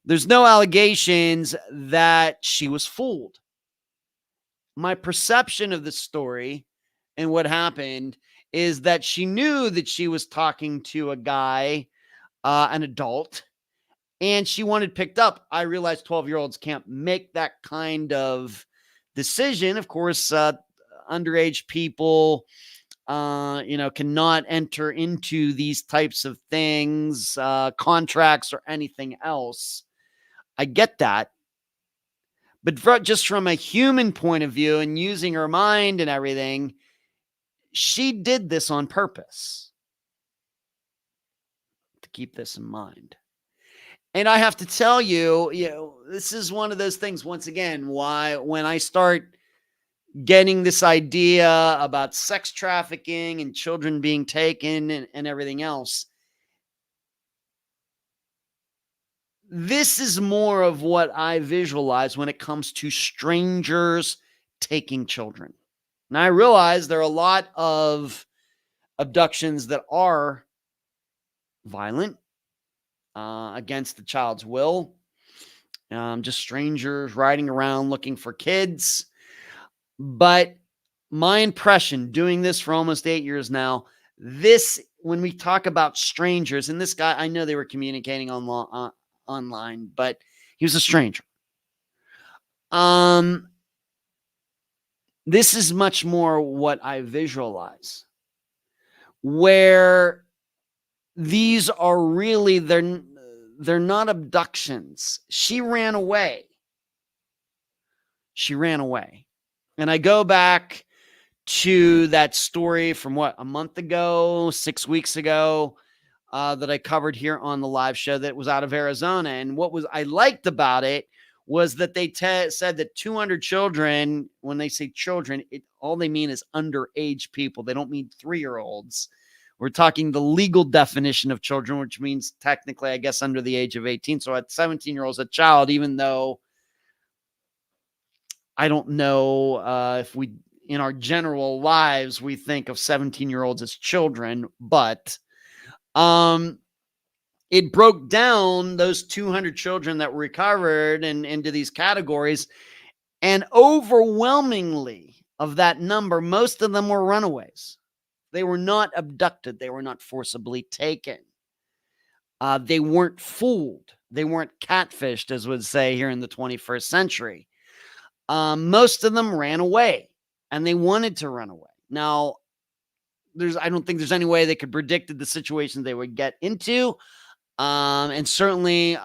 A: there's no allegations that she was fooled. My perception of the story and what happened is that she knew that she was talking to a guy, an adult, and she wanted picked up. I realize 12-year-olds can't make that kind of decision. Of course, underage people, cannot enter into these types of things, contracts or anything else. I get that. But just from a human point of view and using her mind and everything, she did this on purpose. To keep this in mind. And I have to tell you, this is one of those things, once again, why when I start getting this idea about sex trafficking and children being taken and everything else. This is more of what I visualize when it comes to strangers taking children. Now, I realize there are a lot of abductions that are violent, against the child's will, just strangers riding around looking for kids. But my impression doing this for almost 8 years now, when we talk about strangers, and this guy, I know they were communicating online, but he was a stranger. This is much more what I visualize, where these are really, they're not abductions. She ran away. And I go back to that story from a month ago, 6 weeks ago, that I covered here on the live show that was out of Arizona. And what I liked about it was that they said that 200 children, when they say children, all they mean is underage people. They don't mean 3-year-olds. We're talking the legal definition of children, which means technically, I guess, under the age of 18. So at 17-year-olds, a child, even though I don't know if we, in our general lives, we think of 17-year-olds as children, but it broke down those 200 children that were recovered and into these categories. And overwhelmingly of that number, most of them were runaways. They were not abducted. They were not forcibly taken. They weren't fooled. They weren't catfished, as would say here in the 21st century. Most of them ran away, and they wanted to run away. Now, I don't think there's any way they could predict the situations they would get into. And certainly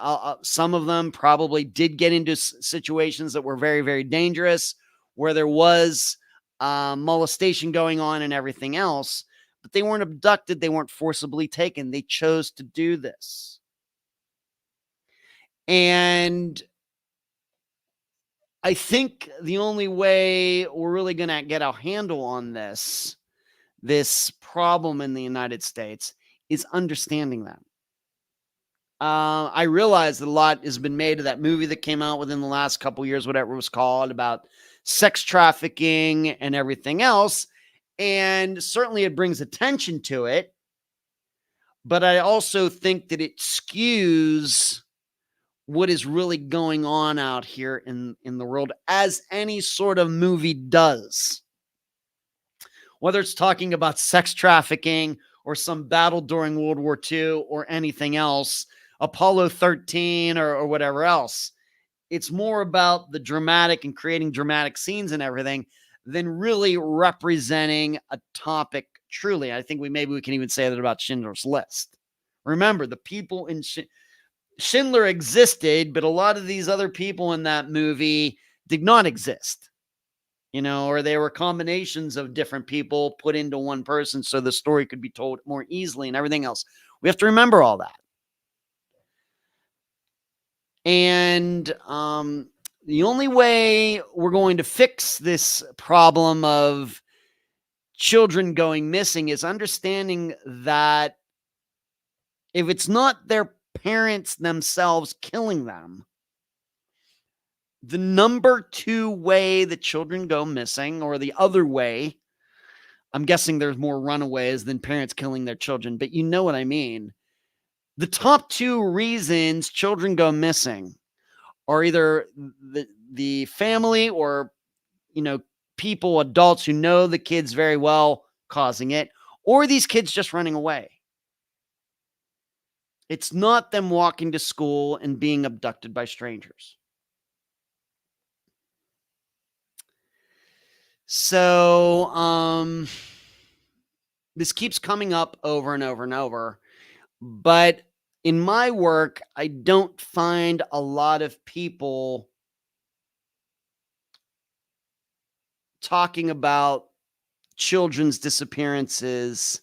A: some of them probably did get into situations that were very, very dangerous, where there was molestation going on and everything else, but they weren't abducted. They weren't forcibly taken. They chose to do this. And I think the only way we're really going to get a handle on this problem in the United States is understanding that. I realize that a lot has been made of that movie that came out within the last couple of years, whatever it was called, about sex trafficking and everything else. And certainly it brings attention to it. But I also think that it skews what is really going on out here in the world, as any sort of movie does. Whether it's talking about sex trafficking or some battle during World War II or anything else, Apollo 13 or whatever else. It's more about the dramatic and creating dramatic scenes and everything than really representing a topic truly. I think maybe we can even say that about Schindler's List. Remember, the people in Schindler existed, but a lot of these other people in that movie did not exist. Or they were combinations of different people put into one person so the story could be told more easily and everything else. We have to remember all that. And the only way we're going to fix this problem of children going missing is understanding that if it's not their parents themselves killing them, the number 2 way that children go missing, or the other way, I'm guessing there's more runaways than parents killing their children, but you know what I mean. The top 2 reasons children go missing are either the family or, people, adults who know the kids very well causing it, or these kids just running away. It's not them walking to school and being abducted by strangers. So, this keeps coming up over and over and over, but in my work, I don't find a lot of people talking about children's disappearances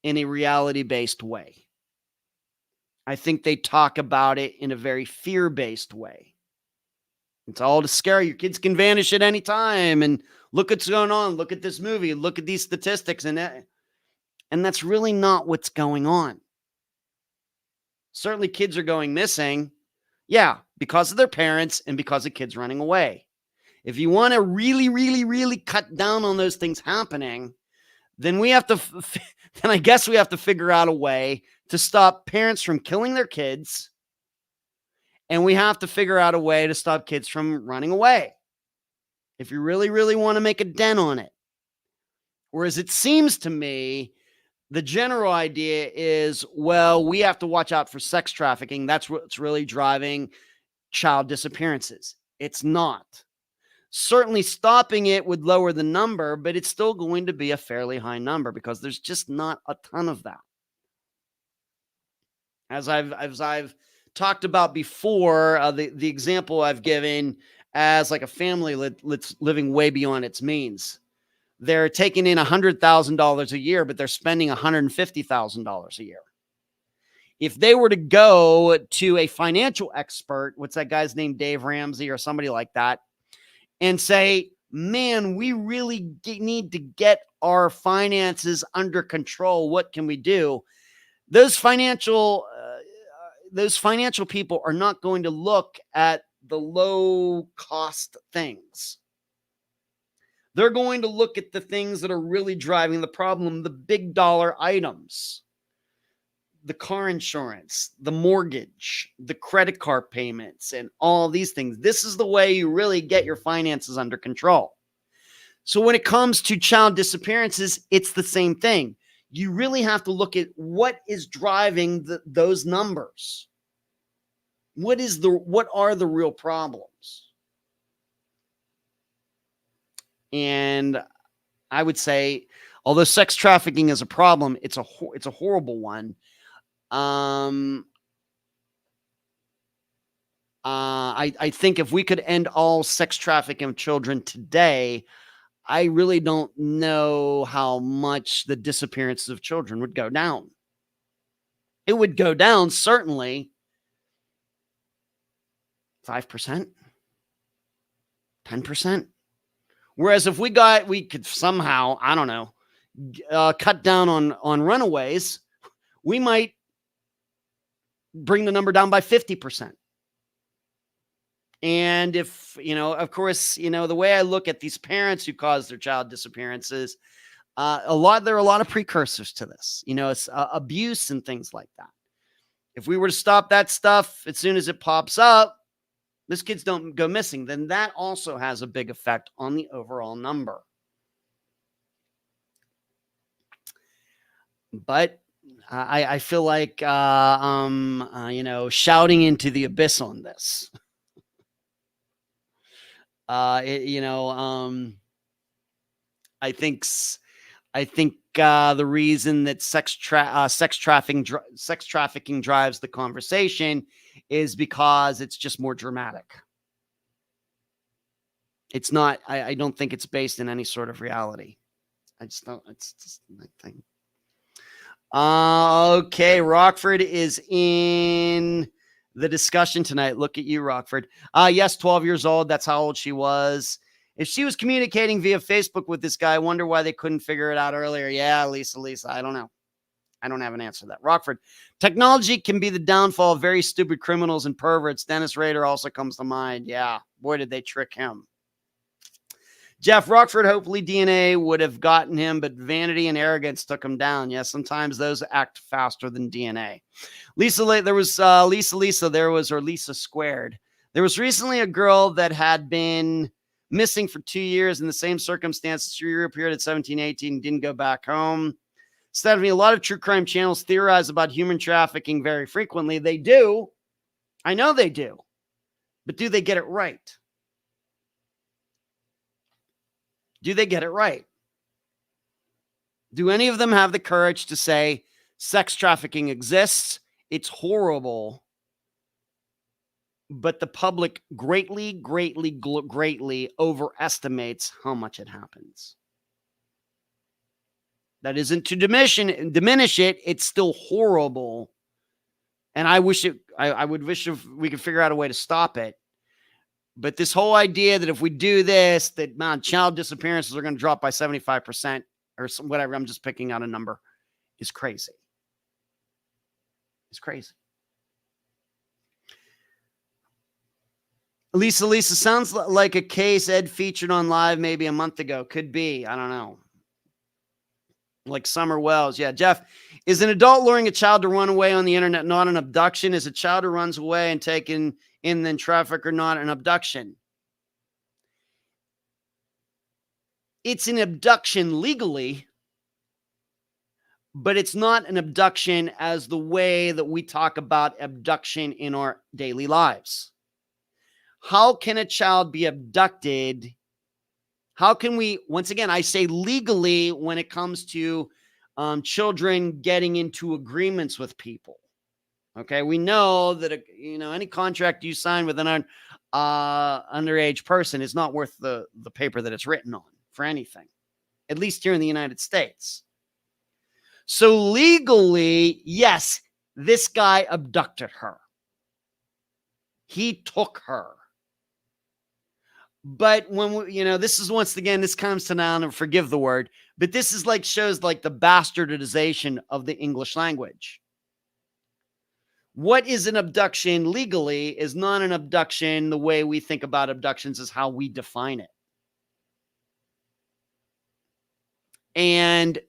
A: in a reality-based way. I think they talk about it in a very fear-based way. It's all to scare your kids can vanish at any time. And look what's going on. Look at this movie. Look at these statistics. And that's really not what's going on. Certainly kids are going missing. Yeah, because of their parents and because of kids running away. If you want to really, really, really cut down on those things happening, then we have to, then I guess we have to figure out a way to stop parents from killing their kids. And we have to figure out a way to stop kids from running away. If you really, really want to make a dent on it. Whereas it seems to me, the general idea is, well, we have to watch out for sex trafficking. That's what's really driving child disappearances. It's not. Certainly stopping it would lower the number, but it's still going to be a fairly high number because there's just not a ton of that. As I've talked about before, the example I've given as like a family that's living way beyond its means. They're taking in $100,000 a year, but they're spending $150,000 a year. If they were to go to a financial expert, what's that guy's name, Dave Ramsey or somebody like that, and say, man, we really need to get our finances under control. What can we do? Those financial people are not going to look at the low cost things. They're going to look at the things that are really driving the problem, the big dollar items, the car insurance, the mortgage, the credit card payments, and all these things. This is the way you really get your finances under control. So when it comes to child disappearances, it's the same thing. You really have to look at what is driving those numbers. What are the real problems? And I would say, although sex trafficking is a problem, it's a horrible one. I think if we could end all sex trafficking of children today, I really don't know how much the disappearances of children would go down. It would go down, certainly, 5%, 10%. Whereas if we could somehow, I don't know, cut down on runaways, we might bring the number down by 50%. And if, of course, the way I look at these parents who cause their child disappearances, there are a lot of precursors to this, it's abuse and things like that. If we were to stop that stuff as soon as it pops up, these kids don't go missing, then that also has a big effect on the overall number. But I feel like, shouting into the abyss on this. I think the reason that sex trafficking drives the conversation is because it's just more dramatic. It's not. I don't think it's based in any sort of reality. I just don't. It's just my thing. Okay, Rockford is in the discussion tonight. Look at you, Rockford. Yes, 12 years old. That's how old she was. If she was communicating via Facebook with this guy, I wonder why they couldn't figure it out earlier. Yeah, Lisa, I don't know. I don't have an answer to that. Rockford, technology can be the downfall of very stupid criminals and perverts. Dennis Rader also comes to mind. Yeah, boy, did they trick him. Jeff Rockford, hopefully DNA would have gotten him, but vanity and arrogance took him down. Yes, sometimes those act faster than DNA. Lisa Squared. There was recently a girl that had been missing for 2 years in the same circumstances. She reappeared at 17, 18, didn't go back home. Stephanie, a lot of true crime channels theorize about human trafficking very frequently. They do. I know they do. But do they get it right? Do they get it right? Do any of them have the courage to say sex trafficking exists? It's horrible. But the public greatly overestimates how much it happens. That isn't to diminish it. It's still horrible. And I would wish if we could figure out a way to stop it. But this whole idea that if we do this, that child disappearances are going to drop by 75% or whatever, I'm just picking out a number, is crazy. It's crazy. Lisa, sounds like a case Ed featured on live maybe a month ago. Could be. I don't know. Like Summer Wells. Yeah, Jeff, is an adult luring a child to run away on the internet not an abduction? Is a child who runs away and taken in then traffic or not an abduction? It's an abduction legally, but it's not an abduction as the way that we talk about abduction in our daily lives. How can a child be abducted? How can we, once again, I say legally when it comes to children getting into agreements with people. Okay, we know that any contract you sign with an underage person is not worth the paper that it's written on for anything, at least here in the United States. So legally, yes, this guy abducted her. He took her. But when this is once again, this comes to now, and forgive the word, but this is shows the bastardization of the English language. What is an abduction legally is not an abduction. The way we think about abductions is how we define it. And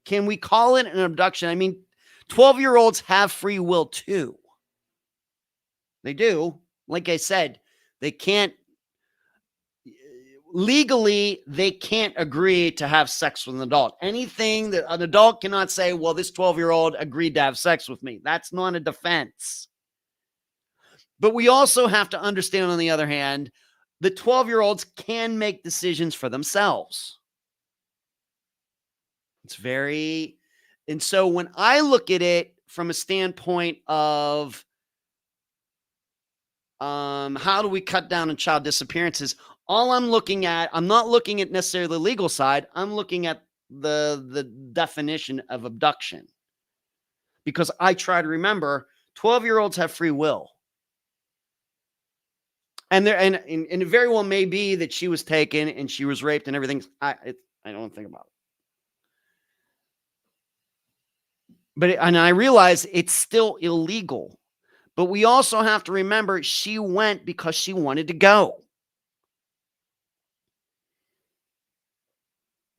A: can we call it an abduction? I mean, 12-year-olds have free will too. They do. Like I said, they can't legally, they can't agree to have sex with an adult. Anything that an adult cannot say, well, this 12-year-old agreed to have sex with me. That's not a defense. But we also have to understand, on the other hand, the 12-year-olds can make decisions for themselves. It's very, and so when I look at it from a standpoint of how do we cut down on child disappearances, all I'm looking at, I'm not looking at necessarily the legal side. I'm looking at the definition of abduction, because I try to remember 12-year-olds have free will. And there, and it very well may be that she was taken and she was raped and everything. I don't think about it. But I realize it's still illegal. But we also have to remember she went because she wanted to go.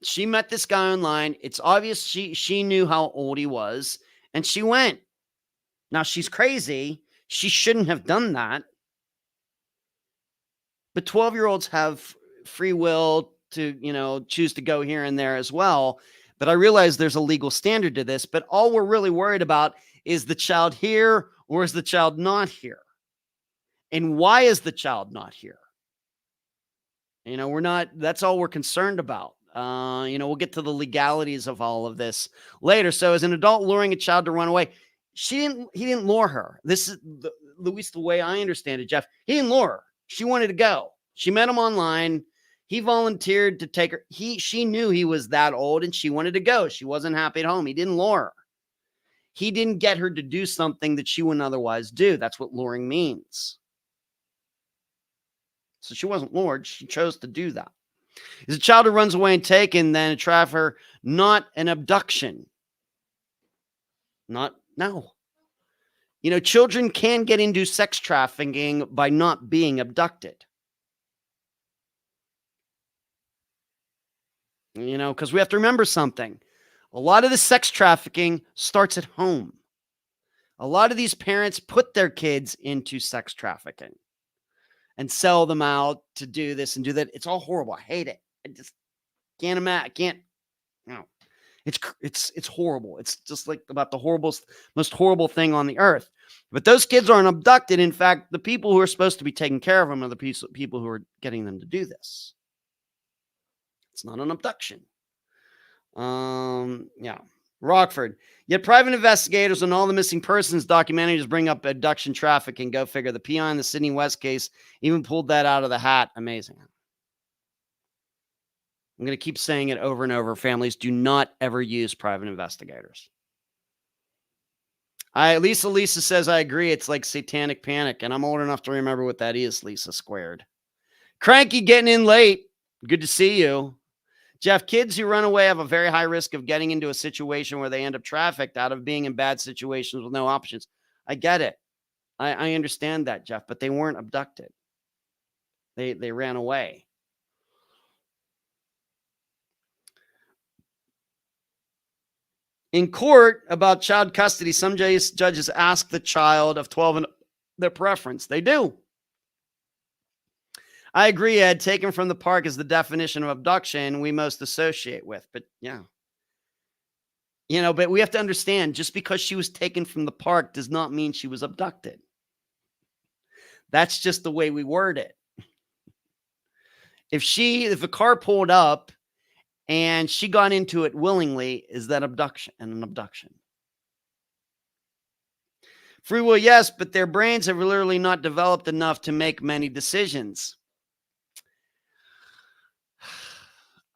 A: She met this guy online. It's obvious she knew how old he was, and she went. Now, she's crazy. She shouldn't have done that. But 12-year-olds have free will to, choose to go here and there as well. But I realize there's a legal standard to this. But all we're really worried about is the child here or is the child not here? And why is the child not here? We're not, that's all we're concerned about. We'll get to the legalities of all of this later. So as an adult luring a child to run away, he didn't lure her. This is at least the way I understand it, Jeff. He didn't lure her. She wanted to go. She met him online. He volunteered to take her. She knew he was that old and she wanted to go. She wasn't happy at home. He didn't lure her. He didn't get her to do something that she wouldn't otherwise do. That's what luring means. So she wasn't lured. She chose to do that. Is a child who runs away and taken, then a trafficker, not an abduction? No. Children can get into sex trafficking by not being abducted. Because we have to remember something. A lot of the sex trafficking starts at home. A lot of these parents put their kids into sex trafficking and sell them out to do this and do that. It's all horrible. I hate it. I just can't imagine. It's horrible. It's just about the most horrible thing on the earth. But those kids aren't abducted. In fact, the people who are supposed to be taking care of them are the people who are getting them to do this. It's not an abduction. Rockford. Yet private investigators on all the missing persons documentaries bring up abduction trafficking. Go figure. The PI in the Sydney West case even pulled that out of the hat. Amazing. I'm going to keep saying it over and over. Families, do not ever use private investigators. Lisa says, I agree. It's like satanic panic. And I'm old enough to remember what that is, Lisa squared. Cranky getting in late. Good to see you. Jeff, kids who run away have a very high risk of getting into a situation where they end up trafficked out of being in bad situations with no options. I get it. I understand that, Jeff, but they weren't abducted. They ran away. In court about child custody, some judges ask the child of 12 and their preference. They do. I agree, Ed. Taken from the park is the definition of abduction we most associate with. But yeah. But we have to understand, just because she was taken from the park does not mean she was abducted. That's just the way we word it. If a car pulled up and she got into it willingly, is that abduction and an abduction? Free will, yes, but their brains have literally not developed enough to make many decisions.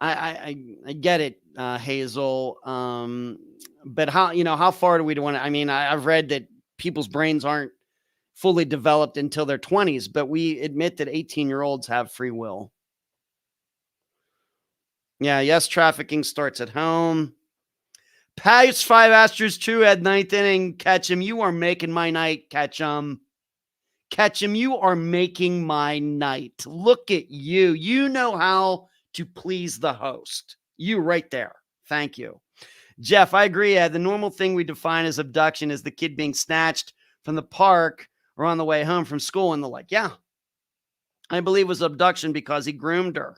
A: I get it, Hazel. But how far do we want to? I mean, I've read that people's brains aren't fully developed until their 20s, but we admit that 18-year-olds have free will. Yeah, yes, trafficking starts at home. Past 5 Astros, true at 9th inning. Catch him. You are making my night. Catch him. Catch him. You are making my night. Look at you. You know how to please the host. You right there. Thank you. Jeff, I agree. The normal thing we define as abduction is the kid being snatched from the park or on the way home from school and the like. Yeah. I believe it was abduction because he groomed her.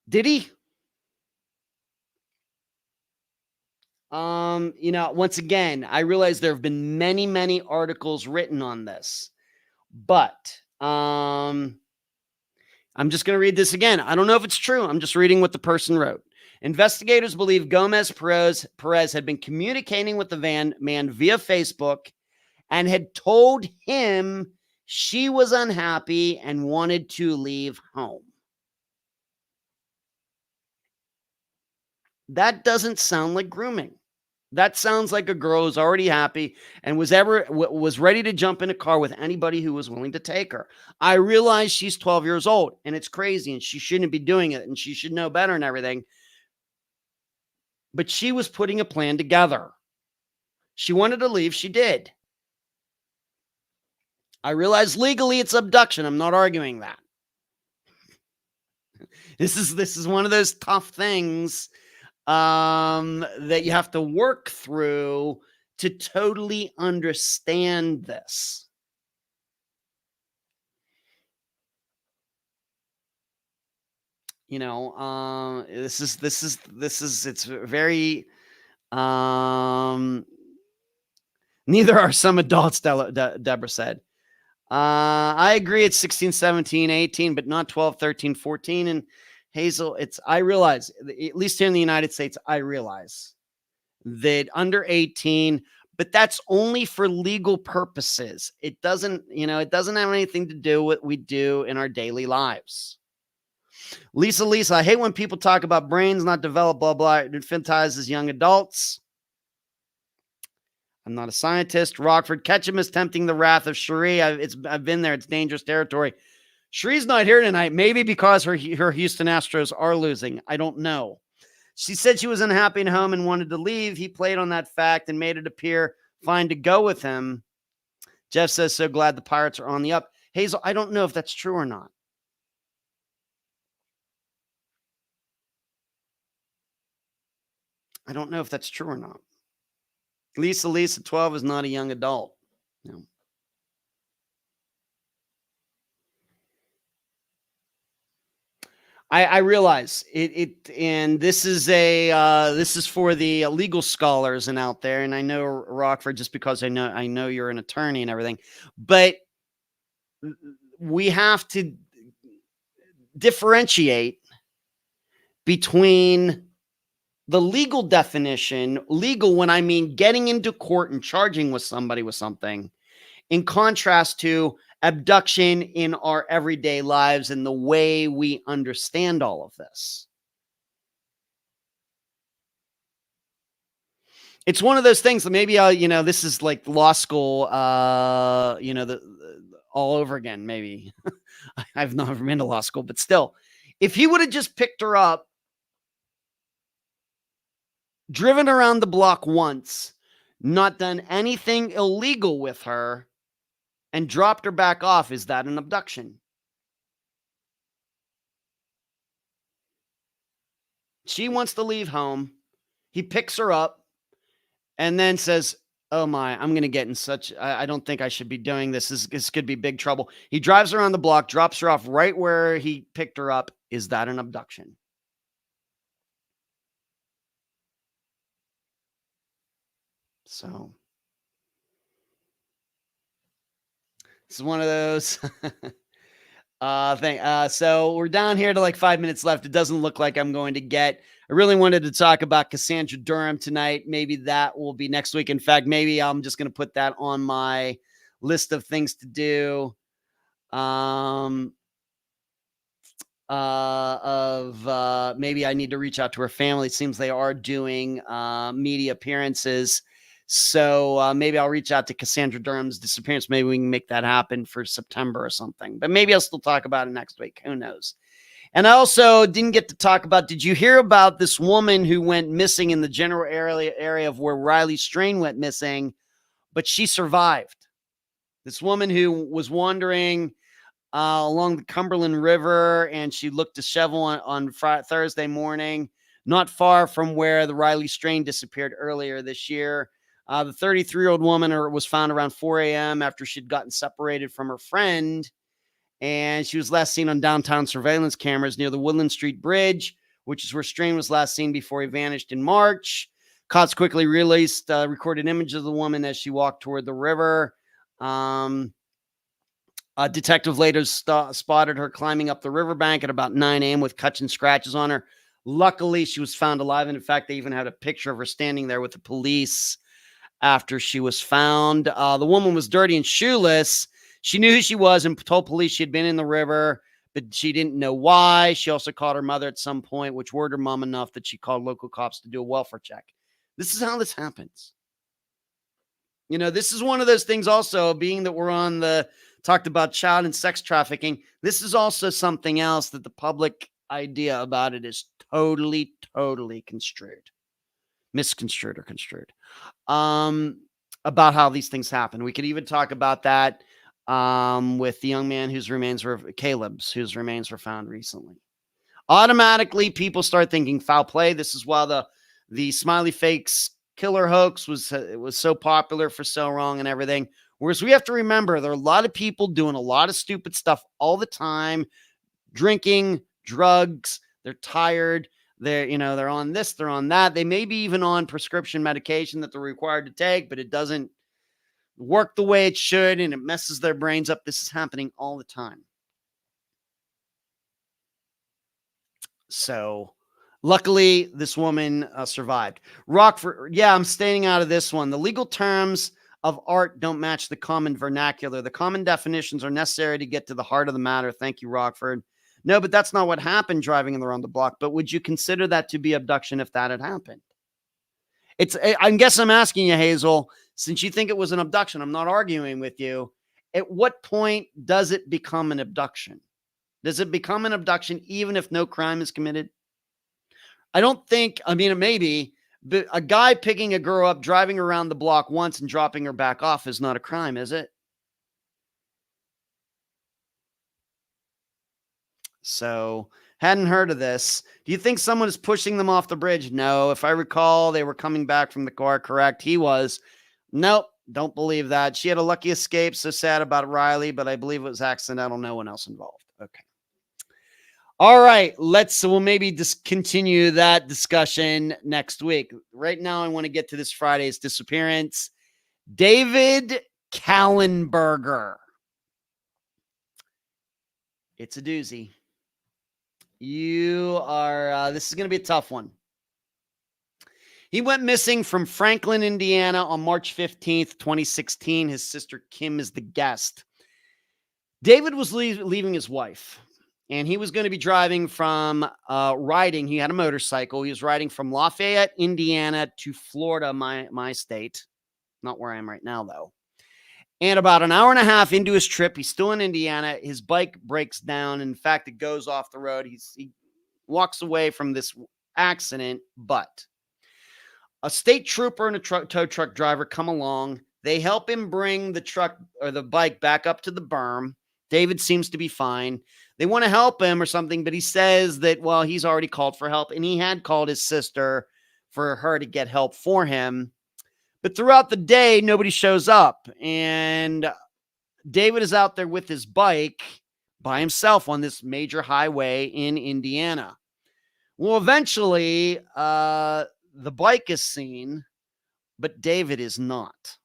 A: Did he? Once again, I realize there have been many, many articles written on this, but I'm just going to read this again. I don't know if it's true. I'm just reading what the person wrote. Investigators believe Gomez Perez had been communicating with the man via Facebook and had told him she was unhappy and wanted to leave home. That doesn't sound like grooming. That sounds like a girl who's already happy and was ready to jump in a car with anybody who was willing to take her. I realize she's 12 years old and it's crazy and she shouldn't be doing it and she should know better and everything. But she was putting a plan together. She wanted to leave. She did. I realize legally it's abduction. I'm not arguing that. This is one of those tough things that you have to work through to totally understand this. This is it's very neither are some adults, Deborah said. I agree it's 16, 17, 18, but not 12, 13, 14. And Hazel, I realize, at least here in the United States, I realize that under 18, but that's only for legal purposes. It doesn't have anything to do with what we do in our daily lives. Lisa, I hate when people talk about brains not developed, blah, blah. It infantilizes young adults. I'm not a scientist. Rockford, Ketchum is tempting the wrath of Cherie. I've been there. It's dangerous territory. Cherie's not here tonight. Maybe because her Houston Astros are losing. I don't know. She said she was unhappy at home and wanted to leave. He played on that fact and made it appear fine to go with him. Jeff says, so glad the Pirates are on the up. Hazel, I don't know if that's true or not. I don't know if that's true or not. Lisa, 12 is not a young adult. No. I realize it, and this is for the legal scholars and out there. And I know Rockford, just because I know you're an attorney and everything, but we have to differentiate between the legal definition, legal when I mean getting into court and charging with somebody with something, in contrast to abduction in our everyday lives and the way we understand all of this. It's one of those things that maybe I'll, this is like law school, all over again, maybe. I've never been to law school, but still, if he would have just picked her up, driven around the block once, not done anything illegal with her, and dropped her back off, is that an abduction? She wants to leave home. He picks her up and then says, oh my, I'm going to get in I don't think I should be doing this. This could be big trouble. He drives around the block, drops her off right where he picked her up. Is that an abduction? So this is one of those thing. So we're down here to like 5 minutes left. It doesn't look like I'm going to get. I really wanted to talk about Cassandra Durham tonight. Maybe that will be next week. In fact, maybe I'm just going to put that on my list of things to do. Maybe I need to reach out to her family. It seems they are doing media appearances. So maybe I'll reach out to Cassandra Durham's disappearance. Maybe we can make that happen for September or something. But maybe I'll still talk about it next week. Who knows? And I also didn't get to talk about, did you hear about this woman who went missing in the general area of where Riley Strain went missing, but she survived? This woman who was wandering along the Cumberland River, and she looked disheveled on Thursday morning, not far from where the Riley Strain disappeared earlier this year. The 33-year-old woman was found around 4 a.m. after she'd gotten separated from her friend, and she was last seen on downtown surveillance cameras near the Woodland Street Bridge, which is where Strain was last seen before he vanished in March. Cops quickly released recorded images of the woman as she walked toward the river. A detective later spotted her climbing up the riverbank at about 9 a.m. with cuts and scratches on her. Luckily, she was found alive. And in fact, they even had a picture of her standing there with the police after she was found. The woman was dirty and shoeless. She knew who she was and told police she had been in the river, but she didn't know why. She also called her mother at some point, which worried her mom enough that she called local cops to do a welfare check. This is how this happens. This is one of those things also, being that we're talked about child and sex trafficking. This is also something else that the public idea about it is totally misconstrued or construed, about how these things happen. We could even talk about that with the young man Caleb's whose remains were found recently. Automatically, people start thinking foul play. This is why the smiley fakes killer hoax was so popular for so long and everything. Whereas we have to remember, there are a lot of people doing a lot of stupid stuff all the time, drinking, drugs, they're tired, they're on this, they're on that. They may be even on prescription medication that they're required to take, but it doesn't work the way it should, and it messes their brains up. This is happening all the time. So luckily, this woman survived. Rockford, I'm staying out of this one. The legal terms of art don't match the common vernacular. The common definitions are necessary to get to the heart of the matter. Thank you, Rockford. No, but that's not what happened driving around the block. But would you consider that to be abduction if that had happened? I guess I'm asking you, Hazel, since you think it was an abduction, I'm not arguing with you. At what point does it become an abduction? Does it become an abduction even if no crime is committed? I don't think, it may be, but a guy picking a girl up, driving around the block once and dropping her back off is not a crime, is it? So, hadn't heard of this. Do you think someone is pushing them off the bridge? No. If I recall, they were coming back from the car. Correct. He was. Nope. Don't believe that. She had a lucky escape. So sad about Riley, but I believe it was accidental. No one else involved. Okay. All right. We'll maybe just continue that discussion next week. Right now, I want to get to this Friday's disappearance. David Kallenberger. It's a doozy. This is going to be a tough one. He went missing from Franklin, Indiana on March 15th, 2016. His sister Kim is the guest. David was leaving his wife. And he was going to be driving from riding. He had a motorcycle. He was riding from Lafayette, Indiana to Florida, my state. Not where I am right now, though. And about an hour and a half into his trip, he's still in Indiana. His bike breaks down. In fact, it goes off the road. He walks away from this accident, but a state trooper and a tow truck driver come along. They help him bring the truck or the bike back up to the berm. David seems to be fine. They want to help him or something, but he says that, well, he's already called for help, and he had called his sister for her to get help for him. But throughout the day, nobody shows up, and David is out there with his bike by himself on this major highway in Indiana. Well, eventually, the bike is seen, but David is not.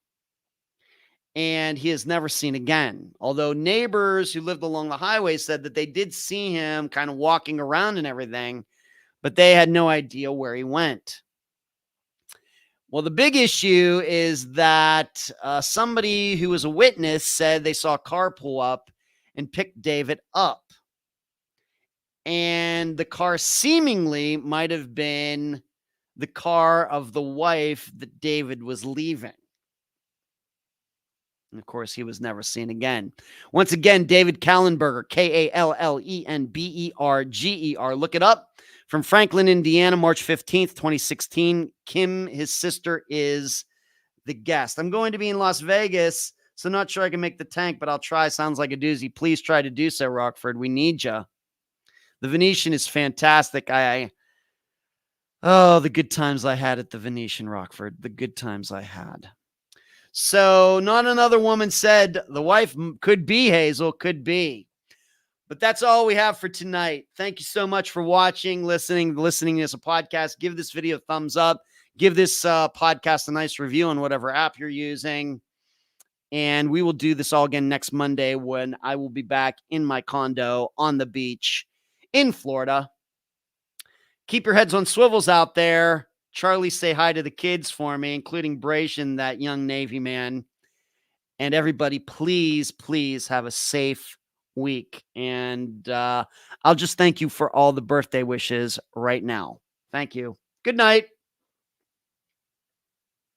A: And he is never seen again. Although neighbors who lived along the highway said that they did see him kind of walking around and everything, but they had no idea where he went. Well, the big issue is that somebody who was a witness said they saw a car pull up and pick David up. And the car seemingly might have been the car of the wife that David was leaving. And of course, he was never seen again. Once again, David Kallenberger, Kallenberger. Look it up. From Franklin, Indiana, March 15th, 2016. Kim, his sister, is the guest. I'm going to be in Las Vegas, so not sure I can make the tank, but I'll try. Sounds like a doozy. Please try to do so, Rockford. We need you. The Venetian is fantastic. The good times I had at the Venetian, Rockford. The good times I had. So not another woman said the wife could be Hazel, could be. But that's all we have for tonight. Thank you so much for watching, listening as a podcast. Give this video a thumbs up. Give this podcast a nice review on whatever app you're using. And we will do this all again next Monday when I will be back in my condo on the beach in Florida. Keep your heads on swivels out there. Charlie, say hi to the kids for me, including Bration, that young Navy man. And everybody, please, please have a safe week. And I'll just thank you for all the birthday wishes right now. Thank you. Good night.